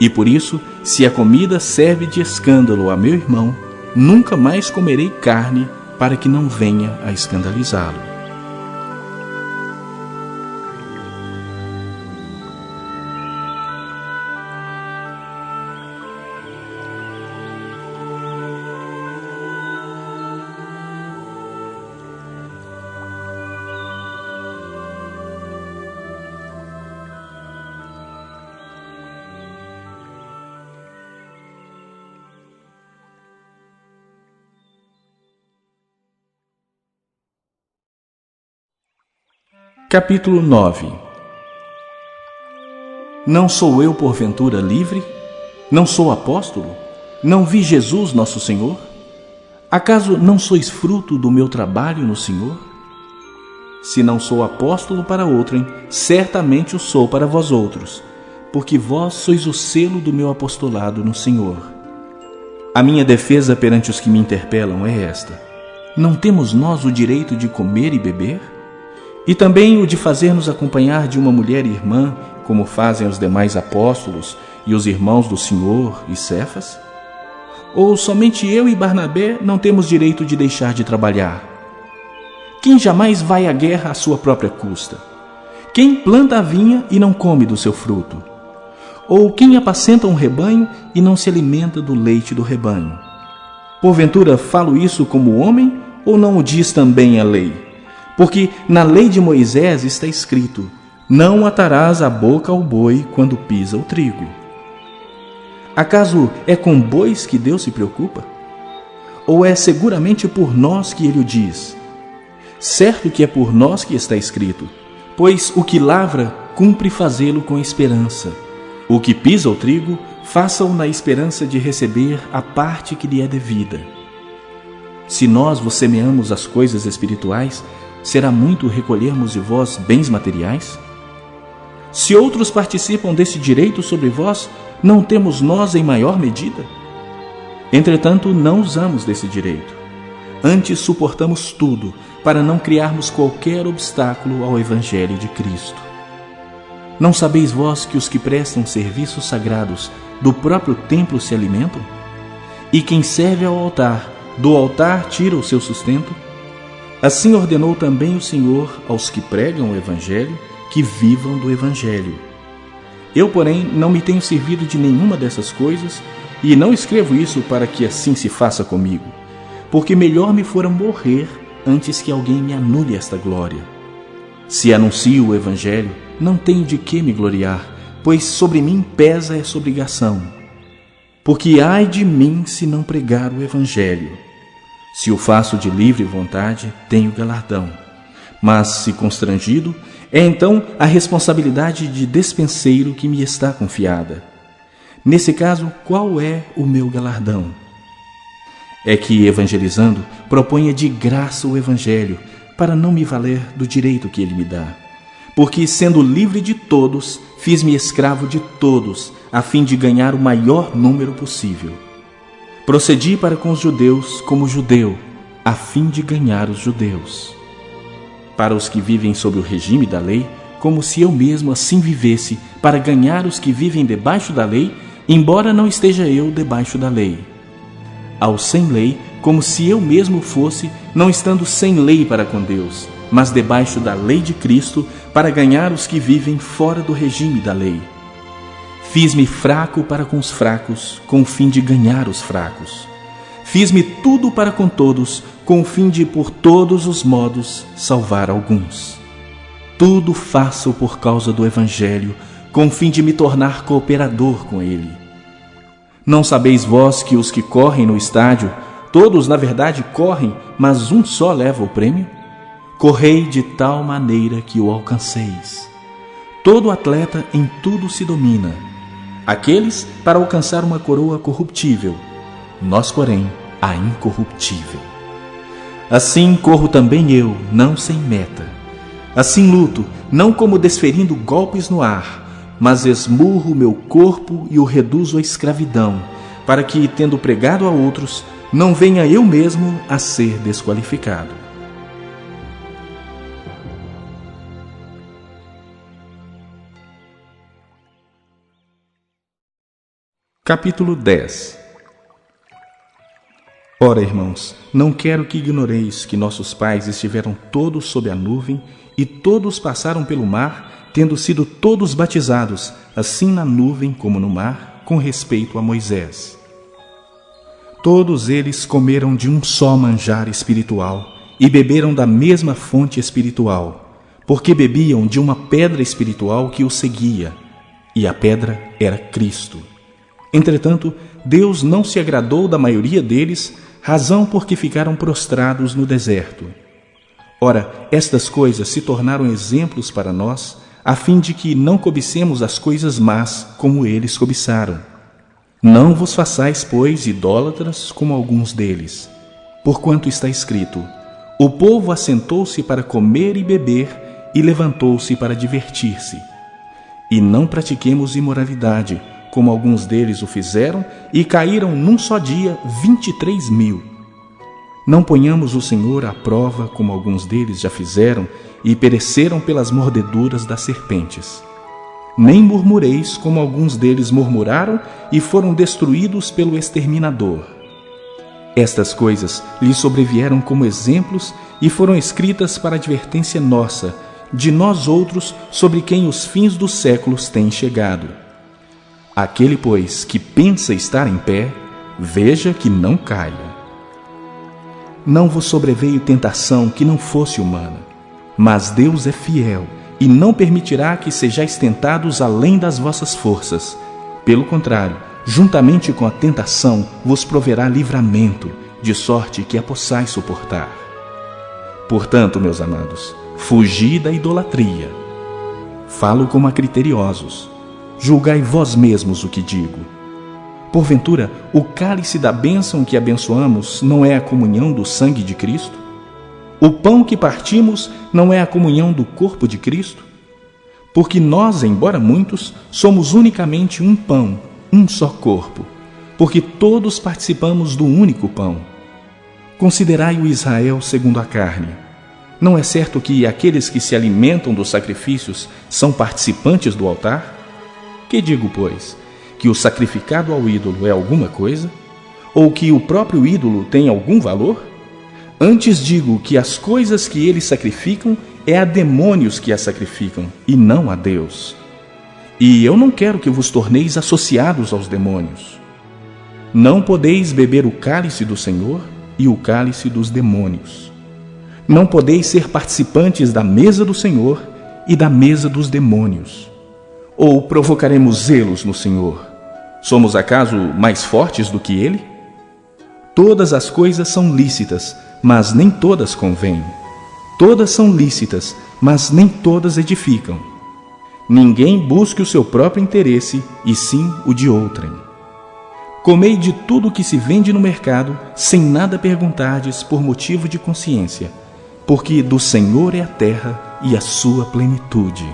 E por isso, se a comida serve de escândalo a meu irmão, nunca mais comerei carne, para que não venha a escandalizá-lo. Capítulo 9. Não sou eu porventura livre? Não sou apóstolo? Não vi Jesus nosso Senhor? Acaso não sois fruto do meu trabalho no Senhor? Se não sou apóstolo para outrem, certamente o sou para vós outros, porque vós sois o selo do meu apostolado no Senhor. A minha defesa perante os que me interpelam é esta: não temos nós o direito de comer e beber? E também o de fazer-nos acompanhar de uma mulher irmã, como fazem os demais apóstolos e os irmãos do Senhor e Cefas? Ou somente eu e Barnabé não temos direito de deixar de trabalhar? Quem jamais vai à guerra à sua própria custa? Quem planta a vinha e não come do seu fruto? Ou quem apacenta um rebanho e não se alimenta do leite do rebanho? Porventura falo isso como homem, ou não o diz também a lei? Porque na lei de Moisés está escrito: não atarás a boca ao boi quando pisa o trigo. Acaso é com bois que Deus se preocupa? Ou é seguramente por nós que ele o diz? Certo que é por nós que está escrito: pois o que lavra, cumpre fazê-lo com esperança. O que pisa o trigo, faça-o na esperança de receber a parte que lhe é devida. Se nós vos semeamos as coisas espirituais, será muito recolhermos de vós bens materiais? Se outros participam desse direito sobre vós, não temos nós em maior medida? Entretanto, não usamos desse direito. Antes suportamos tudo, para não criarmos qualquer obstáculo ao Evangelho de Cristo. Não sabeis vós que os que prestam serviços sagrados do próprio templo se alimentam? E quem serve ao altar, do altar tira o seu sustento? Assim ordenou também o Senhor aos que pregam o Evangelho, que vivam do Evangelho. Eu, porém, não me tenho servido de nenhuma dessas coisas, e não escrevo isso para que assim se faça comigo, porque melhor me fora morrer antes que alguém me anule esta glória. Se anuncio o Evangelho, não tenho de que me gloriar, pois sobre mim pesa essa obrigação. Porque ai de mim se não pregar o Evangelho. Se o faço de livre vontade, tenho galardão. Mas, se constrangido, é então a responsabilidade de despenseiro que me está confiada. Nesse caso, qual é o meu galardão? É que, evangelizando, proponha de graça o Evangelho, para não me valer do direito que ele me dá. Porque, sendo livre de todos, fiz-me escravo de todos, a fim de ganhar o maior número possível. Procedi para com os judeus como judeu, a fim de ganhar os judeus. Para os que vivem sob o regime da lei, como se eu mesmo assim vivesse, para ganhar os que vivem debaixo da lei, embora não esteja eu debaixo da lei. Aos sem lei, como se eu mesmo fosse, não estando sem lei para com Deus, mas debaixo da lei de Cristo, para ganhar os que vivem fora do regime da lei. Fiz-me fraco para com os fracos, com o fim de ganhar os fracos. Fiz-me tudo para com todos, com o fim de, por todos os modos, salvar alguns. Tudo faço por causa do Evangelho, com o fim de me tornar cooperador com ele. Não sabeis vós que os que correm no estádio, todos na verdade correm, mas um só leva o prêmio? Correi de tal maneira que o alcanceis. Todo atleta em tudo se domina. Aqueles para alcançar uma coroa corruptível, nós, porém, a incorruptível. Assim corro também eu, não sem meta. Assim luto, não como desferindo golpes no ar, mas esmurro o meu corpo e o reduzo à escravidão, para que, tendo pregado a outros, não venha eu mesmo a ser desqualificado. Capítulo 10. Ora, irmãos, não quero que ignoreis que nossos pais estiveram todos sob a nuvem e todos passaram pelo mar, tendo sido todos batizados, assim na nuvem como no mar, com respeito a Moisés. Todos eles comeram de um só manjar espiritual e beberam da mesma fonte espiritual, porque bebiam de uma pedra espiritual que os seguia, e a pedra era Cristo. Entretanto, Deus não se agradou da maioria deles, razão porque ficaram prostrados no deserto. Ora, estas coisas se tornaram exemplos para nós, a fim de que não cobicemos as coisas más como eles cobiçaram. Não vos façais, pois, idólatras como alguns deles. Porquanto está escrito: o povo assentou-se para comer e beber e levantou-se para divertir-se. E não pratiquemos imoralidade, como alguns deles o fizeram, e caíram num só dia 23.000. Não ponhamos o Senhor à prova, como alguns deles já fizeram, e pereceram pelas mordeduras das serpentes. nem murmureis como alguns deles murmuraram e foram destruídos pelo exterminador. Estas coisas lhes sobrevieram como exemplos e foram escritas para advertência nossa, de nós outros, sobre quem os fins dos séculos têm chegado. Aquele, pois, que pensa estar em pé, veja que não caia. Não vos sobreveio tentação que não fosse humana, mas Deus é fiel e não permitirá que sejais tentados além das vossas forças. Pelo contrário, juntamente com a tentação vos proverá livramento, de sorte que a possais suportar. Portanto, meus amados, fugi da idolatria. Falo como a criteriosos. Julgai vós mesmos o que digo. Porventura, o cálice da bênção que abençoamos não é a comunhão do sangue de Cristo? O pão que partimos não é a comunhão do corpo de Cristo? Porque nós, embora muitos, somos unicamente um pão, um só corpo, porque todos participamos do único pão. Considerai o Israel segundo a carne. Não é certo que aqueles que se alimentam dos sacrifícios são participantes do altar? Que digo, pois? Que o sacrificado ao ídolo é alguma coisa? Ou que o próprio ídolo tem algum valor? Antes digo que as coisas que eles sacrificam é a demônios que as sacrificam, e não a Deus. E eu não quero que vos torneis associados aos demônios. Não podeis beber o cálice do Senhor e o cálice dos demônios. Não podeis ser participantes da mesa do Senhor e da mesa dos demônios. Ou provocaremos zelos no Senhor? Somos acaso mais fortes do que Ele? Todas as coisas são lícitas, mas nem todas convêm. Todas são lícitas, mas nem todas edificam. Ninguém busque o seu próprio interesse, e sim o de outrem. Comei de tudo o que se vende no mercado, sem nada perguntardes por motivo de consciência, porque do Senhor é a terra e a sua plenitude.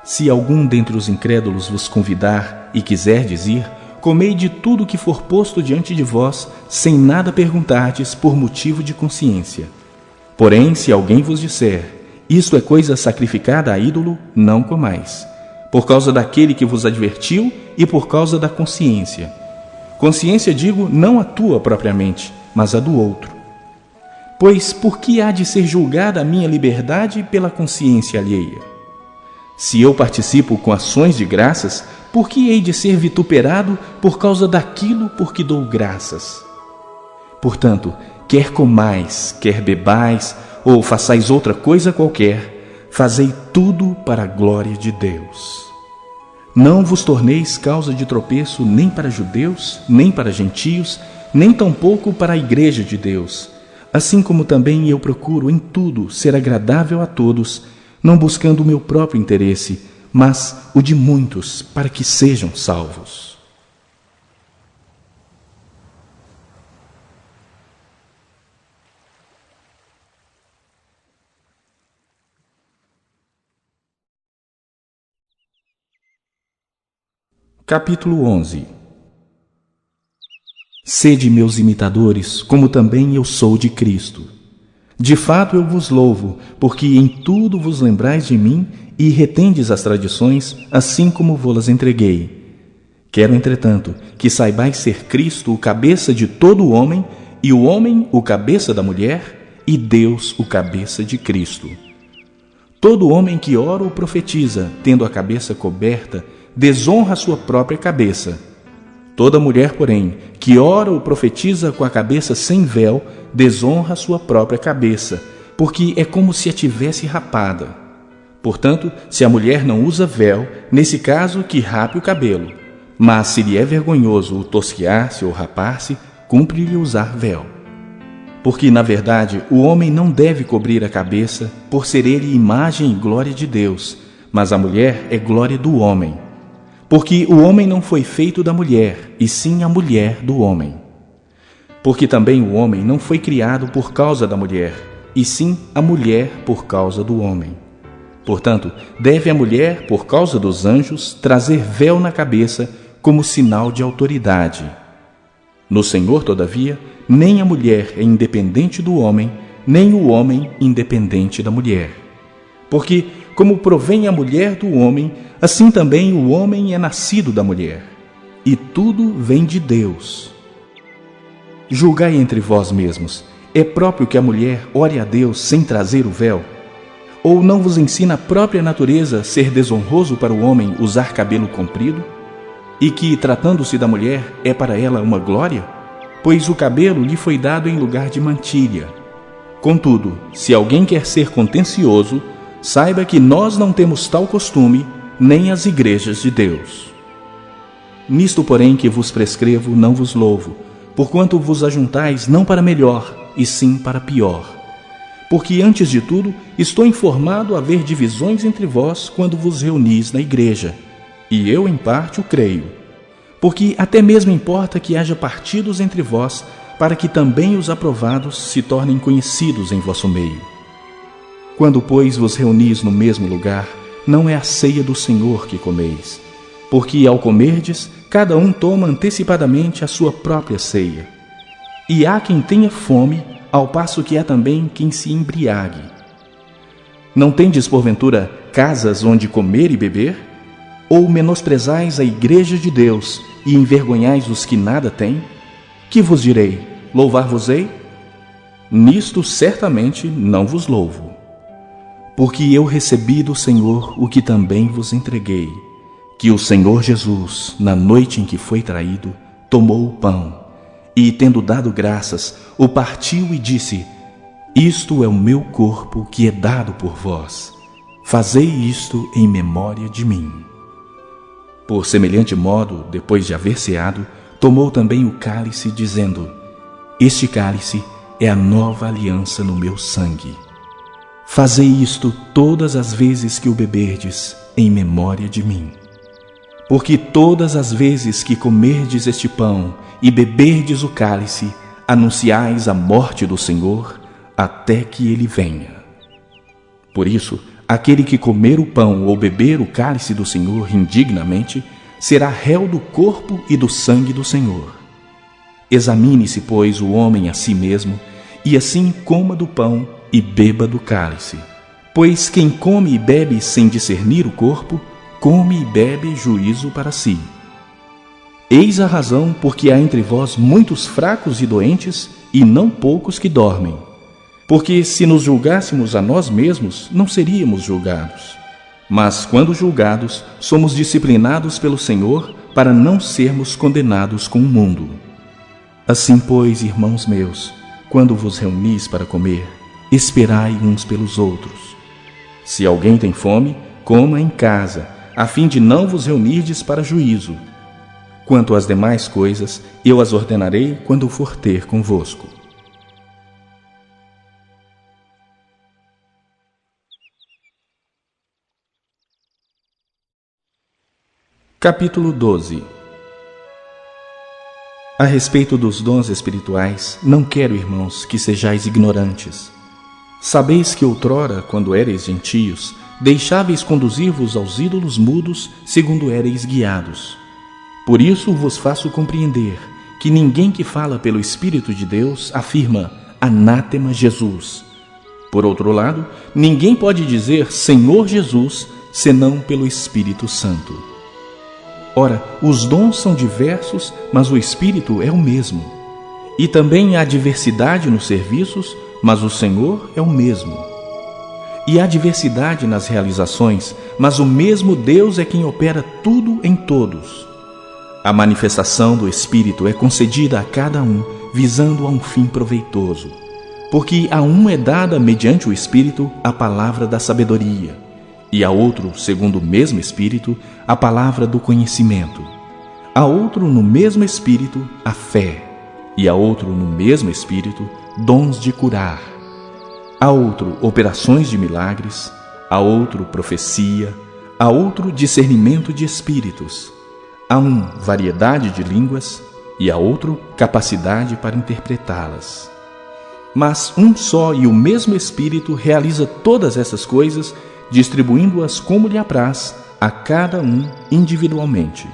Se algum dentre os incrédulos vos convidar e quiserdes ir, comei de tudo o que for posto diante de vós, sem nada perguntardes por motivo de consciência. Porém, se alguém vos disser, isto é coisa sacrificada a ídolo, não comais, por causa daquele que vos advertiu e por causa da consciência. Consciência, digo, não a tua propriamente, mas a do outro. Pois por que há de ser julgada a minha liberdade pela consciência alheia? Se eu participo com ações de graças, por que hei de ser vituperado por causa daquilo por que dou graças? Portanto, quer comais, quer bebais, ou façais outra coisa qualquer, fazei tudo para a glória de Deus. Não vos torneis causa de tropeço nem para judeus, nem para gentios, nem tampouco para a igreja de Deus, assim como também eu procuro em tudo ser agradável a todos, não buscando o meu próprio interesse, mas o de muitos, para que sejam salvos. Capítulo 11. Sede meus imitadores, como também eu sou de Cristo. De fato eu vos louvo, porque em tudo vos lembrais de mim e retendes as tradições, assim como vô-las entreguei. Quero, entretanto, que saibais ser Cristo o cabeça de todo o homem, e o homem o cabeça da mulher, e Deus o cabeça de Cristo. Todo homem que ora ou profetiza, tendo a cabeça coberta, desonra a sua própria cabeça. Toda mulher, porém, que ora ou profetiza com a cabeça sem véu, desonra a sua própria cabeça, porque é como se a tivesse rapada. Portanto, se a mulher não usa véu, nesse caso que rape o cabelo. Mas se lhe é vergonhoso o tosquiar-se ou rapar-se, cumpre-lhe usar véu. Porque, na verdade, o homem não deve cobrir a cabeça, por ser ele imagem e glória de Deus, mas a mulher é glória do homem. Porque o homem não foi feito da mulher, e sim a mulher do homem. Porque também o homem não foi criado por causa da mulher, e sim a mulher por causa do homem. Portanto, deve a mulher, por causa dos anjos, trazer véu na cabeça como sinal de autoridade. No Senhor, todavia, nem a mulher é independente do homem, nem o homem independente da mulher. Porque como provém a mulher do homem, assim também o homem é nascido da mulher. E tudo vem de Deus. Julgai entre vós mesmos: é próprio que a mulher ore a Deus sem trazer o véu? Ou não vos ensina a própria natureza ser desonroso para o homem usar cabelo comprido? E que, tratando-se da mulher, é para ela uma glória? Pois o cabelo lhe foi dado em lugar de mantilha. Contudo, se alguém quer ser contencioso, saiba que nós não temos tal costume, nem as igrejas de Deus. Nisto, porém, que vos prescrevo, não vos louvo, porquanto vos ajuntais não para melhor, e sim para pior. Porque, antes de tudo, estou informado haver divisões entre vós quando vos reunis na igreja, e eu, em parte, o creio. Porque até mesmo importa que haja partidos entre vós, para que também os aprovados se tornem conhecidos em vosso meio. Quando, pois, vos reunis no mesmo lugar, não é a ceia do Senhor que comeis, porque, ao comerdes, cada um toma antecipadamente a sua própria ceia. E há quem tenha fome, ao passo que há também quem se embriague. Não tendes, porventura, casas onde comer e beber? Ou menosprezais a igreja de Deus e envergonhais os que nada têm? Que vos direi? Louvar-vos-ei? Nisto certamente não vos louvo. Porque eu recebi do Senhor o que também vos entreguei, que o Senhor Jesus, na noite em que foi traído, tomou o pão, e, tendo dado graças, o partiu e disse: Isto é o meu corpo que é dado por vós. Fazei isto em memória de mim. Por semelhante modo, depois de haver ceado, tomou também o cálice, dizendo: Este cálice é a nova aliança no meu sangue. Fazei isto todas as vezes que o beberdes, em memória de mim. Porque todas as vezes que comerdes este pão e beberdes o cálice, anunciais a morte do Senhor, até que ele venha. Por isso, aquele que comer o pão ou beber o cálice do Senhor indignamente, será réu do corpo e do sangue do Senhor. Examine-se, pois, o homem a si mesmo, e assim coma do pão e beba do cálice. Pois quem come e bebe sem discernir o corpo, come e bebe juízo para si. Eis a razão porque há entre vós muitos fracos e doentes, e não poucos que dormem. Porque se nos julgássemos a nós mesmos, não seríamos julgados. Mas quando julgados, somos disciplinados pelo Senhor, para não sermos condenados com o mundo. Assim, pois, irmãos meus, quando vos reunis para comer, esperai uns pelos outros. Se alguém tem fome, coma em casa, a fim de não vos reunirdes para juízo. Quanto às demais coisas, eu as ordenarei quando for ter convosco. Capítulo 12. A respeito dos dons espirituais, não quero, irmãos, que sejais ignorantes. Sabeis que outrora, quando éreis gentios, deixáveis conduzir-vos aos ídolos mudos, segundo éreis guiados. Por isso vos faço compreender que ninguém que fala pelo Espírito de Deus afirma anátema Jesus. Por outro lado, ninguém pode dizer Senhor Jesus, senão pelo Espírito Santo. Ora, os dons são diversos, mas o Espírito é o mesmo. E também há diversidade nos serviços, mas o Senhor é o mesmo. E há diversidade nas realizações, mas o mesmo Deus é quem opera tudo em todos. A manifestação do Espírito é concedida a cada um, visando a um fim proveitoso. Porque a um é dada, mediante o Espírito, a palavra da sabedoria, e a outro, segundo o mesmo Espírito, a palavra do conhecimento. A outro, no mesmo Espírito, a fé, e a outro, no mesmo Espírito, dons de curar. A outro, operações de milagres, a outro, profecia, a outro, discernimento de espíritos, a um, variedade de línguas, e a outro, capacidade para interpretá-las. Mas um só e o mesmo Espírito realiza todas essas coisas, distribuindo-as como lhe apraz, a cada um individualmente.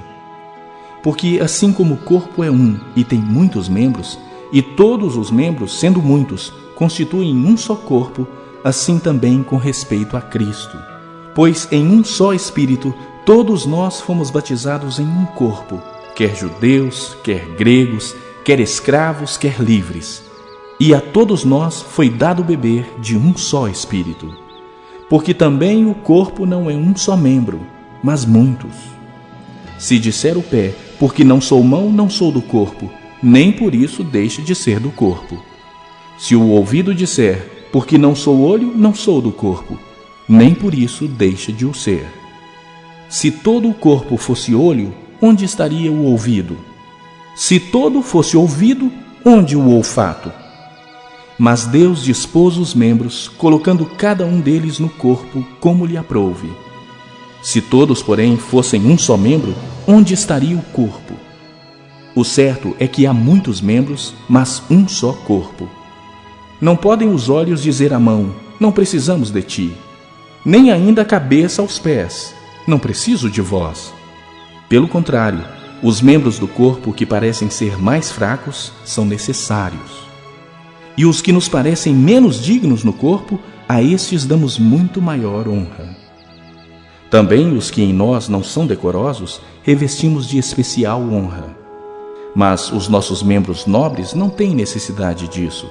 Porque assim como o corpo é um e tem muitos membros, e todos os membros, sendo muitos, constituem um só corpo, assim também com respeito a Cristo. Pois em um só Espírito todos nós fomos batizados em um corpo, quer judeus, quer gregos, quer escravos, quer livres. E a todos nós foi dado beber de um só Espírito. Porque também o corpo não é um só membro, mas muitos. Se disser o pé, porque não sou mão, não sou do corpo, nem por isso deixe de ser do corpo. Se o ouvido disser, porque não sou olho, não sou do corpo, nem por isso deixe de o ser. Se todo o corpo fosse olho, onde estaria o ouvido? Se todo fosse ouvido, onde o olfato? Mas Deus dispôs os membros, colocando cada um deles no corpo como lhe aprouve. Se todos, porém, fossem um só membro, onde estaria o corpo? O certo é que há muitos membros, mas um só corpo. Não podem os olhos dizer à mão, não precisamos de ti, nem ainda a cabeça aos pés, não preciso de vós. Pelo contrário, os membros do corpo que parecem ser mais fracos são necessários. E os que nos parecem menos dignos no corpo, a estes damos muito maior honra. Também os que em nós não são decorosos, revestimos de especial honra. Mas os nossos membros nobres não têm necessidade disso.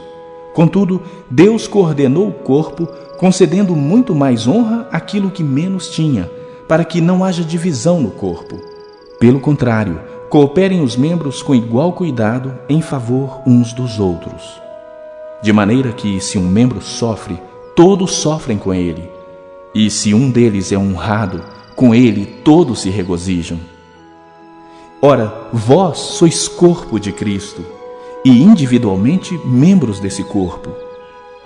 Contudo, Deus coordenou o corpo, concedendo muito mais honra àquilo que menos tinha, para que não haja divisão no corpo. Pelo contrário, cooperem os membros com igual cuidado em favor uns dos outros. De maneira que, se um membro sofre, todos sofrem com ele. E se um deles é honrado, com ele todos se regozijam. Ora, vós sois corpo de Cristo, e individualmente membros desse corpo.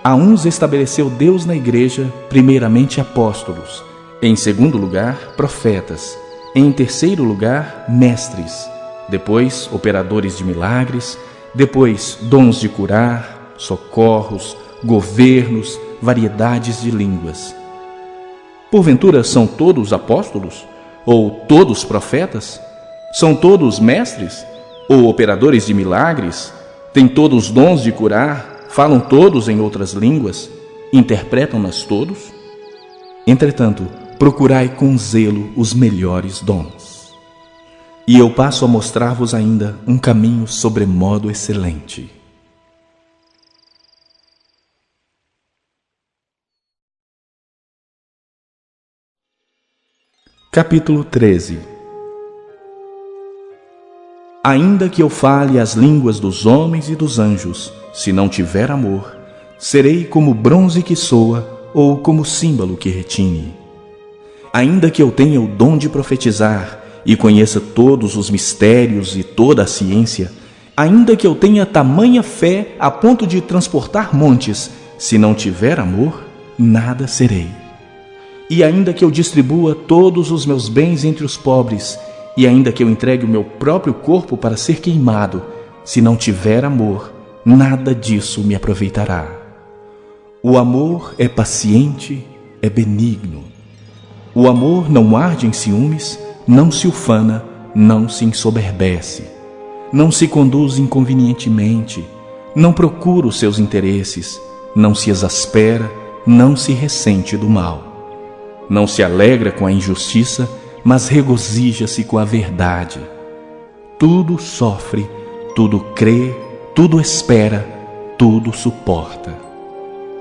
A uns estabeleceu Deus na igreja, primeiramente apóstolos, em segundo lugar, profetas, em terceiro lugar, mestres, depois operadores de milagres, depois dons de curar, socorros, governos, variedades de línguas. Porventura são todos apóstolos? Ou todos profetas? São todos mestres? Ou operadores de milagres? Têm todos dons de curar? Falam todos em outras línguas? Interpretam-nas todos? Entretanto, procurai com zelo os melhores dons. E eu passo a mostrar-vos ainda um caminho sobremodo excelente. Capítulo 13. Ainda que eu fale as línguas dos homens e dos anjos, se não tiver amor, serei como bronze que soa ou como símbolo que retine. Ainda que eu tenha o dom de profetizar e conheça todos os mistérios e toda a ciência, ainda que eu tenha tamanha fé a ponto de transportar montes, se não tiver amor, nada serei. E ainda que eu distribua todos os meus bens entre os pobres, e ainda que eu entregue o meu próprio corpo para ser queimado, se não tiver amor, nada disso me aproveitará. O amor é paciente, é benigno. O amor não arde em ciúmes, não se ufana, não se ensoberbece, não se conduz inconvenientemente, não procura os seus interesses, não se exaspera, não se ressente do mal. Não se alegra com a injustiça, mas regozija-se com a verdade. Tudo sofre, tudo crê, tudo espera, tudo suporta.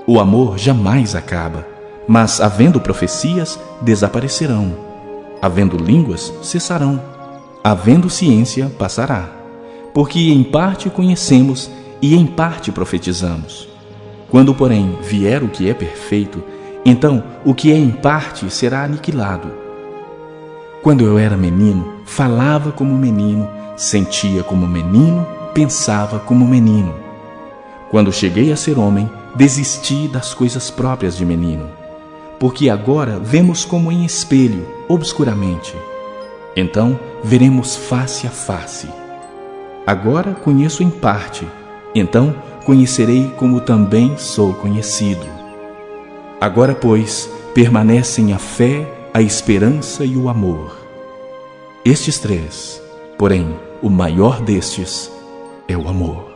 O amor jamais acaba, mas havendo profecias, desaparecerão. Havendo línguas, cessarão. Havendo ciência, passará. Porque em parte conhecemos e em parte profetizamos. Quando, porém, vier o que é perfeito, então o que é em parte será aniquilado. Quando eu era menino, falava como menino, sentia como menino, pensava como menino. Quando cheguei a ser homem, desisti das coisas próprias de menino. Porque agora vemos como em espelho, obscuramente. Então veremos face a face. Agora conheço em parte, então conhecerei como também sou conhecido. Agora, pois, permanecem a fé, a esperança e o amor. Estes três, porém, o maior destes é o amor.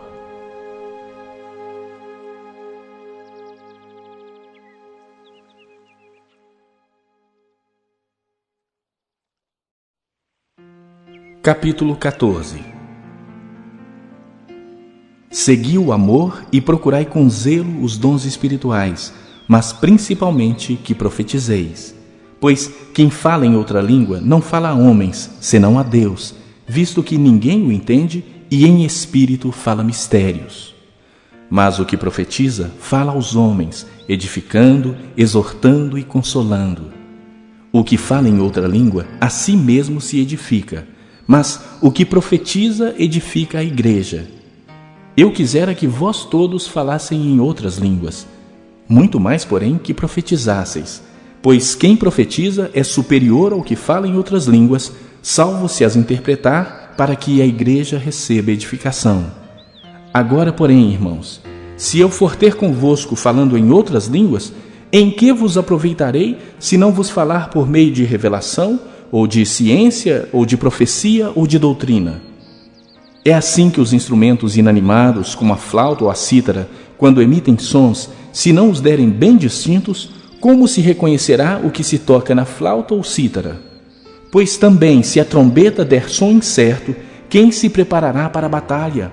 Capítulo 14. Segui o amor e procurai com zelo os dons espirituais, mas principalmente que profetizeis. Pois quem fala em outra língua não fala a homens, senão a Deus, visto que ninguém o entende, e em espírito fala mistérios. Mas o que profetiza fala aos homens, edificando, exortando e consolando. O que fala em outra língua, a si mesmo se edifica, mas o que profetiza edifica a igreja. Eu quisera que vós todos falassem em outras línguas, muito mais, porém, que profetizasseis, pois quem profetiza é superior ao que fala em outras línguas, salvo se as interpretar, para que a igreja receba edificação. Agora, porém, irmãos, se eu for ter convosco falando em outras línguas, em que vos aproveitarei, se não vos falar por meio de revelação, ou de ciência, ou de profecia, ou de doutrina? É assim que os instrumentos inanimados, como a flauta ou a cítara, quando emitem sons, se não os derem bem distintos, como se reconhecerá o que se toca na flauta ou cítara? Pois também, se a trombeta der som incerto, quem se preparará para a batalha?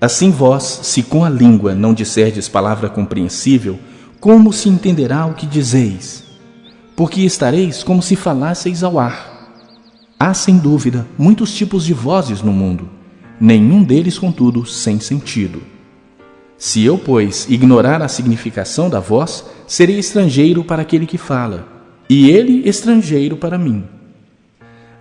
Assim vós, se com a língua não disserdes palavra compreensível, como se entenderá o que dizeis? Porque estareis como se falasseis ao ar. Há, sem dúvida, muitos tipos de vozes no mundo, nenhum deles, contudo, sem sentido. Se eu, pois, ignorar a significação da voz, serei estrangeiro para aquele que fala, e ele estrangeiro para mim.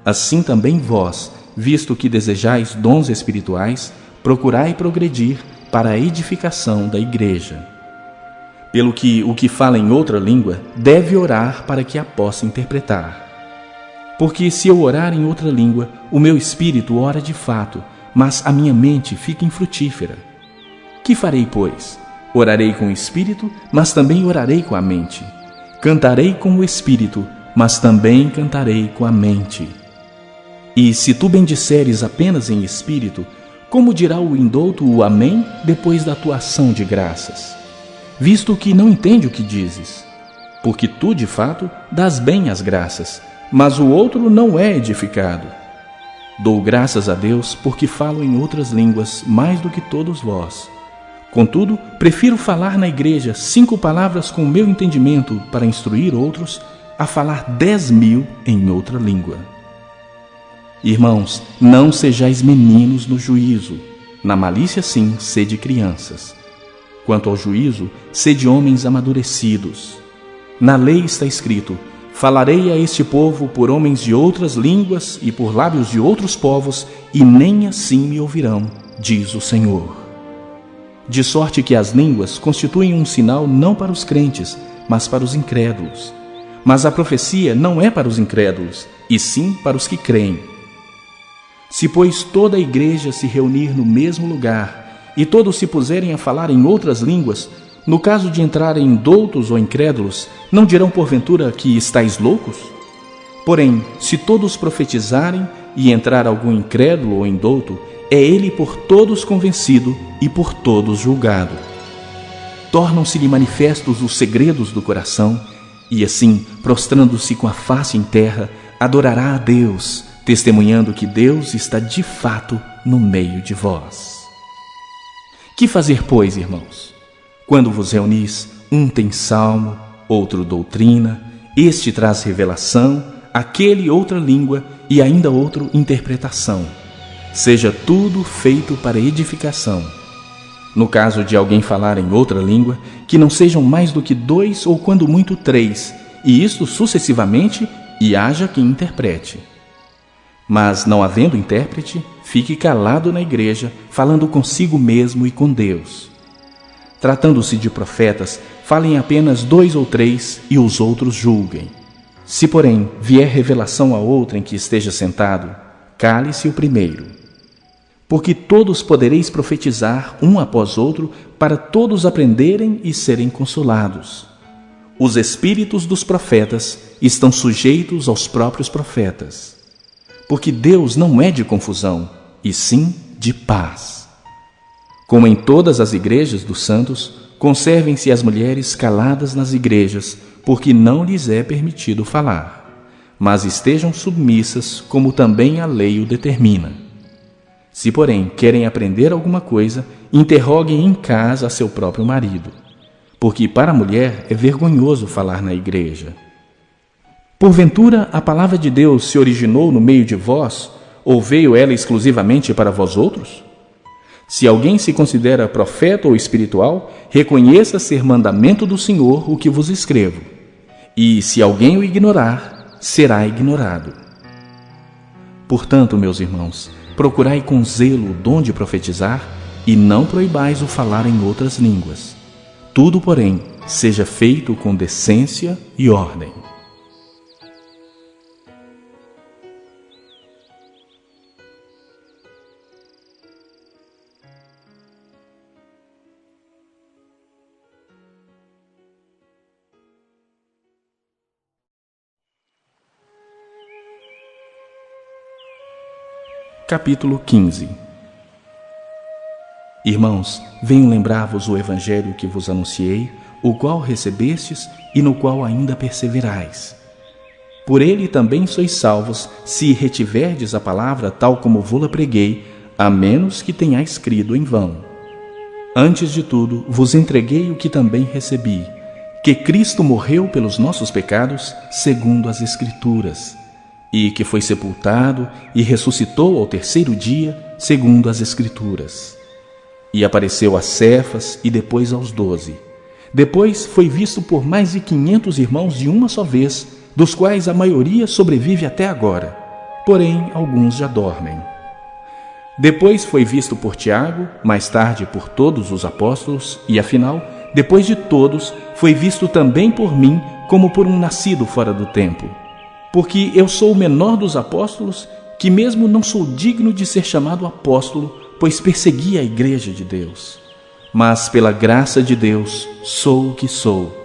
Assim também vós, visto que desejais dons espirituais, procurai progredir para a edificação da igreja. Pelo que o que fala em outra língua deve orar para que a possa interpretar. Porque se eu orar em outra língua, o meu espírito ora de fato, mas a minha mente fica infrutífera. Que farei, pois? Orarei com o espírito, mas também orarei com a mente. Cantarei com o espírito, mas também cantarei com a mente. E se tu bendisseres apenas em espírito, como dirá o indouto o amém depois da tua ação de graças? Visto que não entende o que dizes. Porque tu, de fato, dás bem as graças, mas o outro não é edificado. Dou graças a Deus porque falo em outras línguas mais do que todos vós. Contudo, prefiro falar na igreja 5 palavras com o meu entendimento para instruir outros, a falar 10.000 em outra língua. Irmãos, não sejais meninos no juízo. Na malícia, sim, sede crianças. Quanto ao juízo, sede homens amadurecidos. Na lei está escrito: falarei a este povo por homens de outras línguas e por lábios de outros povos, e nem assim me ouvirão, diz o Senhor. De sorte que as línguas constituem um sinal não para os crentes, mas para os incrédulos. Mas a profecia não é para os incrédulos, e sim para os que creem. Se, pois, toda a igreja se reunir no mesmo lugar, e todos se puserem a falar em outras línguas, no caso de entrarem doutos ou incrédulos, não dirão porventura que estáis loucos? Porém, se todos profetizarem e entrar algum incrédulo ou indouto, é ele por todos convencido e por todos julgado. Tornam-se-lhe manifestos os segredos do coração, e assim, prostrando-se com a face em terra, adorará a Deus, testemunhando que Deus está de fato no meio de vós. Que fazer, pois, irmãos? Quando vos reunis, um tem salmo, outro doutrina, este traz revelação, aquele outra língua e ainda outro interpretação. Seja tudo feito para edificação. No caso de alguém falar em outra língua, que não sejam mais do que 2 ou quando muito 3, e isto sucessivamente, e haja quem interprete. Mas, não havendo intérprete, fique calado na igreja, falando consigo mesmo e com Deus. Tratando-se de profetas, falem apenas 2 ou 3 e os outros julguem. Se, porém, vier revelação a outrem que esteja sentado, cale-se o primeiro. Porque todos podereis profetizar um após outro, para todos aprenderem e serem consolados. Os espíritos dos profetas estão sujeitos aos próprios profetas. Porque Deus não é de confusão, e sim de paz. Como em todas as igrejas dos santos, conservem-se as mulheres caladas nas igrejas, porque não lhes é permitido falar. mas estejam submissas como também a lei o determina. Se, porém, querem aprender alguma coisa, interroguem em casa a seu próprio marido, porque para a mulher é vergonhoso falar na igreja. Porventura, a palavra de Deus se originou no meio de vós, ou veio ela exclusivamente para vós outros? Se alguém se considera profeta ou espiritual, reconheça ser mandamento do Senhor o que vos escrevo. E, se alguém o ignorar, será ignorado. Portanto, meus irmãos, procurai com zelo o dom de profetizar e não proibais o falar em outras línguas. Tudo, porém, seja feito com decência e ordem. Capítulo 15. Irmãos, venho lembrar-vos o evangelho que vos anunciei, o qual recebestes e no qual ainda perseverais. Por ele também sois salvos, se retiverdes a palavra tal como vô-la preguei, a menos que tenhais crido em vão. Antes de tudo, vos entreguei o que também recebi, que Cristo morreu pelos nossos pecados, segundo as Escrituras, e que foi sepultado e ressuscitou ao terceiro dia, segundo as Escrituras. E apareceu a Cefas e depois aos 12. Depois foi visto por mais de 500 irmãos de uma só vez, dos quais a maioria sobrevive até agora, porém alguns já dormem. Depois foi visto por Tiago, mais tarde por todos os apóstolos, e afinal, depois de todos, foi visto também por mim, como por um nascido fora do tempo. Porque eu sou o menor dos apóstolos, que mesmo não sou digno de ser chamado apóstolo, pois persegui a igreja de Deus. Mas pela graça de Deus sou o que sou,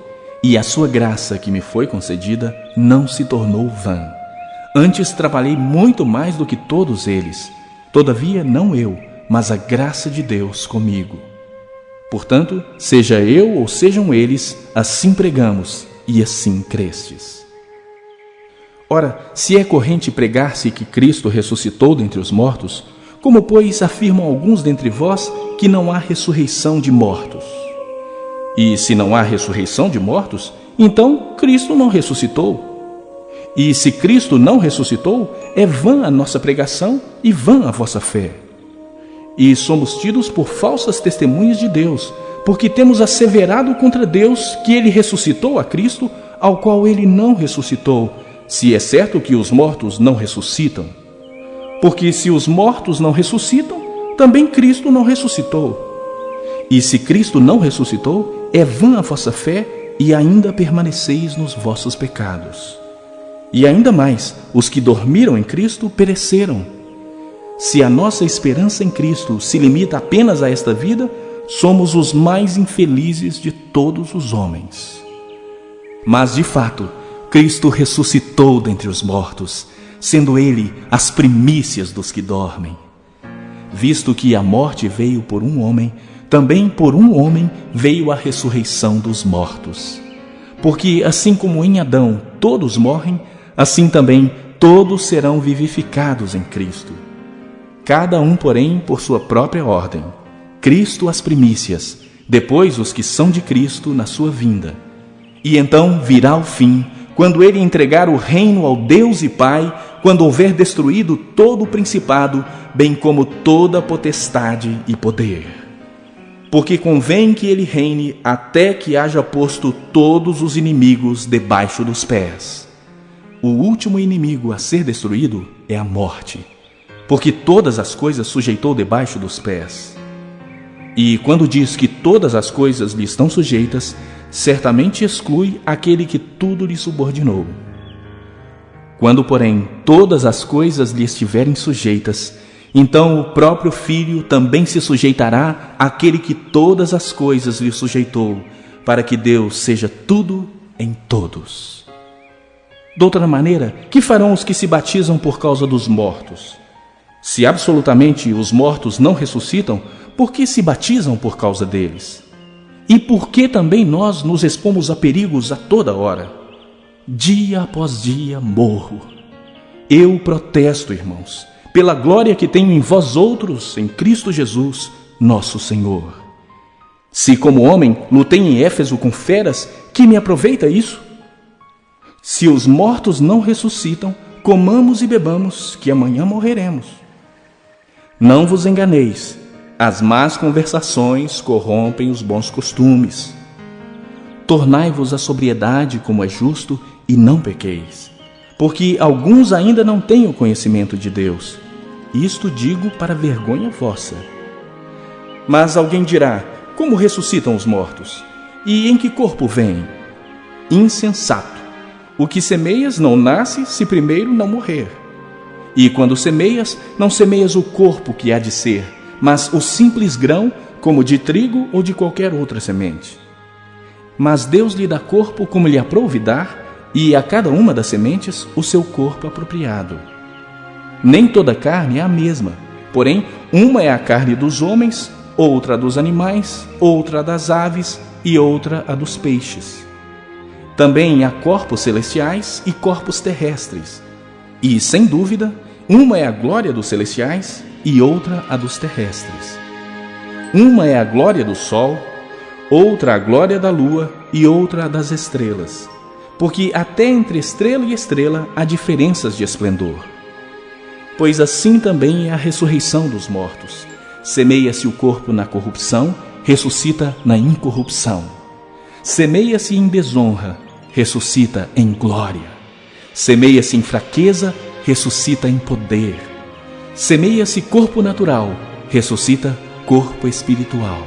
e a sua graça que me foi concedida não se tornou vã. Antes trabalhei muito mais do que todos eles, todavia não eu, mas a graça de Deus comigo. Portanto, seja eu ou sejam eles, assim pregamos e assim crestes. Ora, se é corrente pregar-se que Cristo ressuscitou dentre os mortos, como, pois, afirmam alguns dentre vós que não há ressurreição de mortos? E se não há ressurreição de mortos, então Cristo não ressuscitou. E se Cristo não ressuscitou, é vã a nossa pregação e vã a vossa fé. E somos tidos por falsas testemunhas de Deus, porque temos asseverado contra Deus que Ele ressuscitou a Cristo, ao qual Ele não ressuscitou, se é certo que os mortos não ressuscitam. Porque se os mortos não ressuscitam, também Cristo não ressuscitou. E se Cristo não ressuscitou, é vã a vossa fé e ainda permaneceis nos vossos pecados. E ainda mais, os que dormiram em Cristo pereceram. Se a nossa esperança em Cristo se limita apenas a esta vida, somos os mais infelizes de todos os homens. Mas, de fato, Cristo ressuscitou dentre os mortos, sendo Ele as primícias dos que dormem. Visto que a morte veio por um homem, também por um homem veio a ressurreição dos mortos. Porque assim como em Adão todos morrem, assim também todos serão vivificados em Cristo. Cada um, porém, por sua própria ordem. Cristo as primícias, depois os que são de Cristo na sua vinda. E então virá o fim, quando Ele entregar o reino ao Deus e Pai, quando houver destruído todo o principado, bem como toda a potestade e poder. Porque convém que Ele reine até que haja posto todos os inimigos debaixo dos pés. O último inimigo a ser destruído é a morte, porque todas as coisas sujeitou debaixo dos pés. E quando diz que todas as coisas lhe estão sujeitas, certamente exclui aquele que tudo lhe subordinou. Quando, porém, todas as coisas lhe estiverem sujeitas, então o próprio Filho também se sujeitará àquele que todas as coisas lhe sujeitou, para que Deus seja tudo em todos. De outra maneira, que farão os que se batizam por causa dos mortos? Se absolutamente os mortos não ressuscitam, por que se batizam por causa deles? E por que também nós nos expomos a perigos a toda hora? dia após dia morro. Eu protesto, irmãos, pela glória que tenho em vós outros, em Cristo Jesus, nosso Senhor. Se como homem lutei em Éfeso com feras, que me aproveita isso? Se os mortos não ressuscitam, comamos e bebamos, que amanhã morreremos. Não vos enganeis, as más conversações corrompem os bons costumes. Tornai-vos à sobriedade como é justo e não pequeis, porque alguns ainda não têm o conhecimento de Deus. Isto digo para vergonha vossa. Mas alguém dirá: como ressuscitam os mortos? E em que corpo vêm? Insensato! O que semeias não nasce se primeiro não morrer. E quando semeias, não semeias o corpo que há de ser, mas o simples grão, como de trigo ou de qualquer outra semente. Mas Deus lhe dá corpo como lhe aprouve dar, e a cada uma das sementes o seu corpo apropriado. Nem toda carne é a mesma, porém, uma é a carne dos homens, outra a dos animais, outra a das aves e outra a dos peixes. Também há corpos celestiais e corpos terrestres. E, sem dúvida, uma é a glória dos celestiais e outra a dos terrestres. Uma é a glória do sol, outra a glória da lua e outra a das estrelas. Porque até entre estrela e estrela há diferenças de esplendor. Pois assim também é a ressurreição dos mortos. Semeia-se o corpo na corrupção, ressuscita na incorrupção. Semeia-se em desonra, ressuscita em glória. Semeia-se em fraqueza, ressuscita em poder. Semeia-se corpo natural, ressuscita corpo espiritual.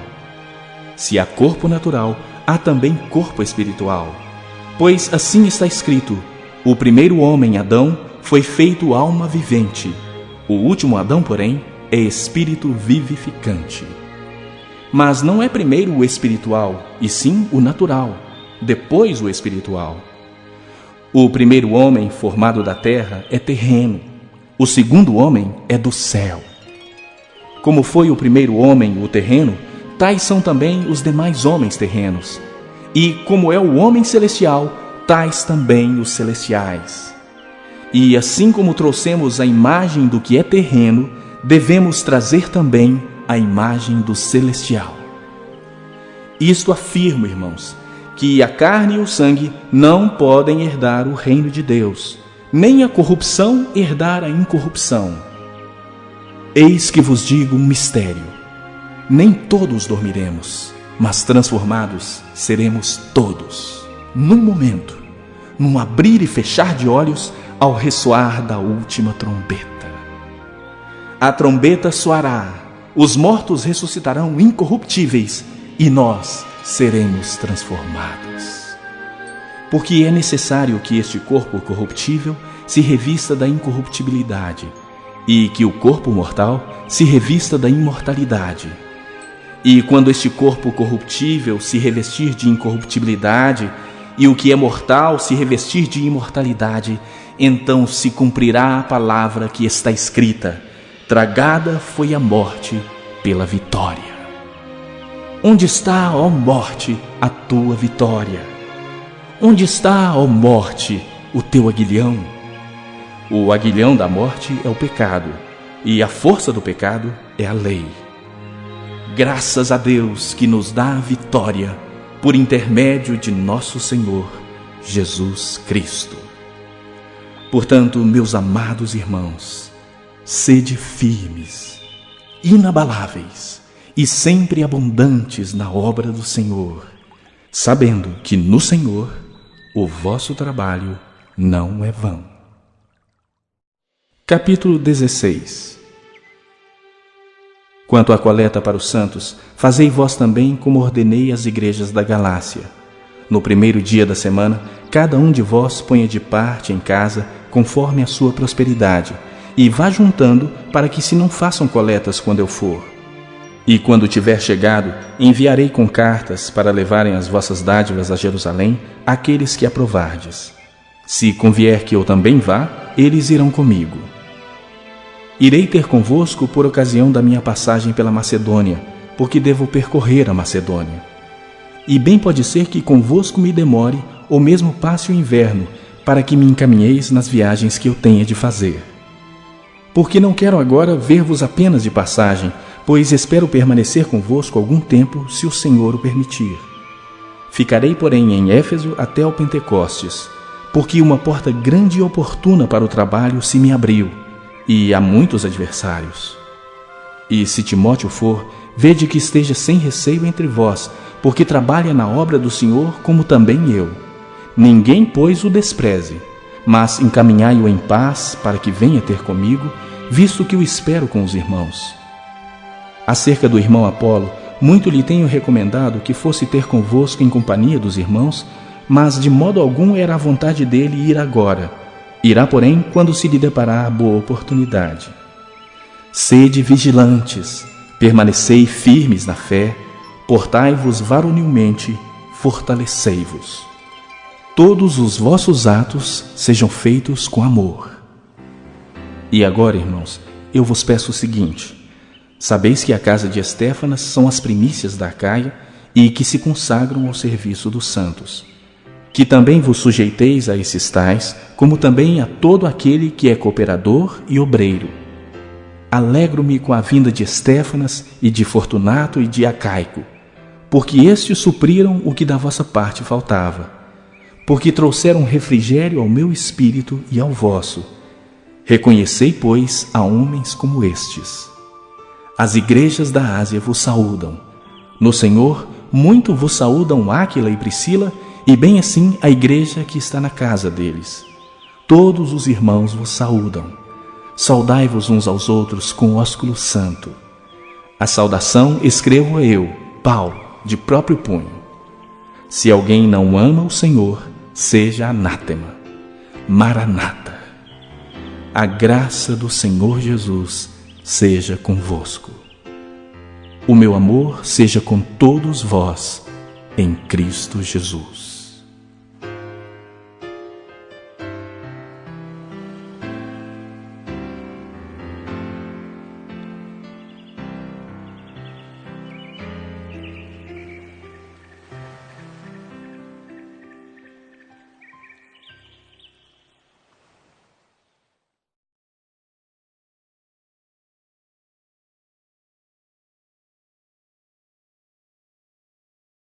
Se há corpo natural, há também corpo espiritual. Pois assim está escrito: o primeiro homem, Adão, foi feito alma vivente. O último Adão, porém, é espírito vivificante. Mas não é primeiro o espiritual, e sim o natural, depois o espiritual. O primeiro homem formado da terra é terreno, o segundo homem é do céu. Como foi o primeiro homem o terreno, tais são também os demais homens terrenos. E como é o homem celestial, tais também os celestiais. E assim como trouxemos a imagem do que é terreno, devemos trazer também a imagem do celestial. Isto afirmo, irmãos, que a carne e o sangue não podem herdar o reino de Deus, nem a corrupção herdar a incorrupção. Eis que vos digo um mistério: nem todos dormiremos, mas transformados seremos todos, num momento, num abrir e fechar de olhos, ao ressoar da última trombeta. A trombeta soará, os mortos ressuscitarão incorruptíveis e nós seremos transformados. Porque é necessário que este corpo corruptível se revista da incorruptibilidade e que o corpo mortal se revista da imortalidade. E quando este corpo corruptível se revestir de incorruptibilidade e o que é mortal se revestir de imortalidade, então se cumprirá a palavra que está escrita: tragada foi a morte pela vitória. Onde está, ó morte, a tua vitória? Onde está, ó morte, o teu aguilhão? O aguilhão da morte é o pecado, e a força do pecado é a lei. Graças a Deus que nos dá a vitória por intermédio de nosso Senhor Jesus Cristo. Portanto, meus amados irmãos, sede firmes, inabaláveis e sempre abundantes na obra do Senhor, sabendo que no Senhor o vosso trabalho não é vão. Capítulo 16. Quanto à coleta para os santos, fazei vós também como ordenei às igrejas da Galácia. No primeiro dia da semana, cada um de vós ponha de parte em casa, conforme a sua prosperidade, e vá juntando, para que se não façam coletas quando eu for. E quando tiver chegado, enviarei com cartas para levarem as vossas dádivas a Jerusalém àqueles que aprovardes. Se convier que eu também vá, eles irão comigo. Irei ter convosco por ocasião da minha passagem pela Macedônia, porque devo percorrer a Macedônia. E bem pode ser que convosco me demore, ou mesmo passe o inverno, para que me encaminheis nas viagens que eu tenha de fazer. Porque não quero agora ver-vos apenas de passagem, pois espero permanecer convosco algum tempo, se o Senhor o permitir. Ficarei, porém, em Éfeso até ao Pentecostes, porque uma porta grande e oportuna para o trabalho se me abriu, e há muitos adversários. E se Timóteo for, vede que esteja sem receio entre vós, porque trabalha na obra do Senhor como também eu. Ninguém, pois, o despreze, mas encaminhai-o em paz para que venha ter comigo, visto que o espero com os irmãos. Acerca do irmão Apolo, muito lhe tenho recomendado que fosse ter convosco em companhia dos irmãos, mas de modo algum era a vontade dele ir agora. Irá, porém, quando se lhe deparar boa oportunidade. Sede vigilantes, permanecei firmes na fé, portai-vos varonilmente, fortalecei-vos. Todos os vossos atos sejam feitos com amor. E agora, irmãos, eu vos peço o seguinte: sabeis que a casa de Estéfanas são as primícias da Acaia e que se consagram ao serviço dos santos. Que também vos sujeiteis a esses tais, como também a todo aquele que é cooperador e obreiro. Alegro-me com a vinda de Estéfanas e de Fortunato e de Acaico, porque estes supriram o que da vossa parte faltava, porque trouxeram refrigério ao meu espírito e ao vosso. Reconhecei, pois, a homens como estes. As igrejas da Ásia vos saúdam. No Senhor, muito vos saúdam Áquila e Priscila, e bem assim a igreja que está na casa deles. Todos os irmãos vos saúdam. Saudai-vos uns aos outros com ósculo santo. A saudação escrevo eu, Paulo, de próprio punho. Se alguém não ama o Senhor, seja anátema. Maranata. A graça do Senhor Jesus seja convosco. O meu amor seja com todos vós, em Cristo Jesus.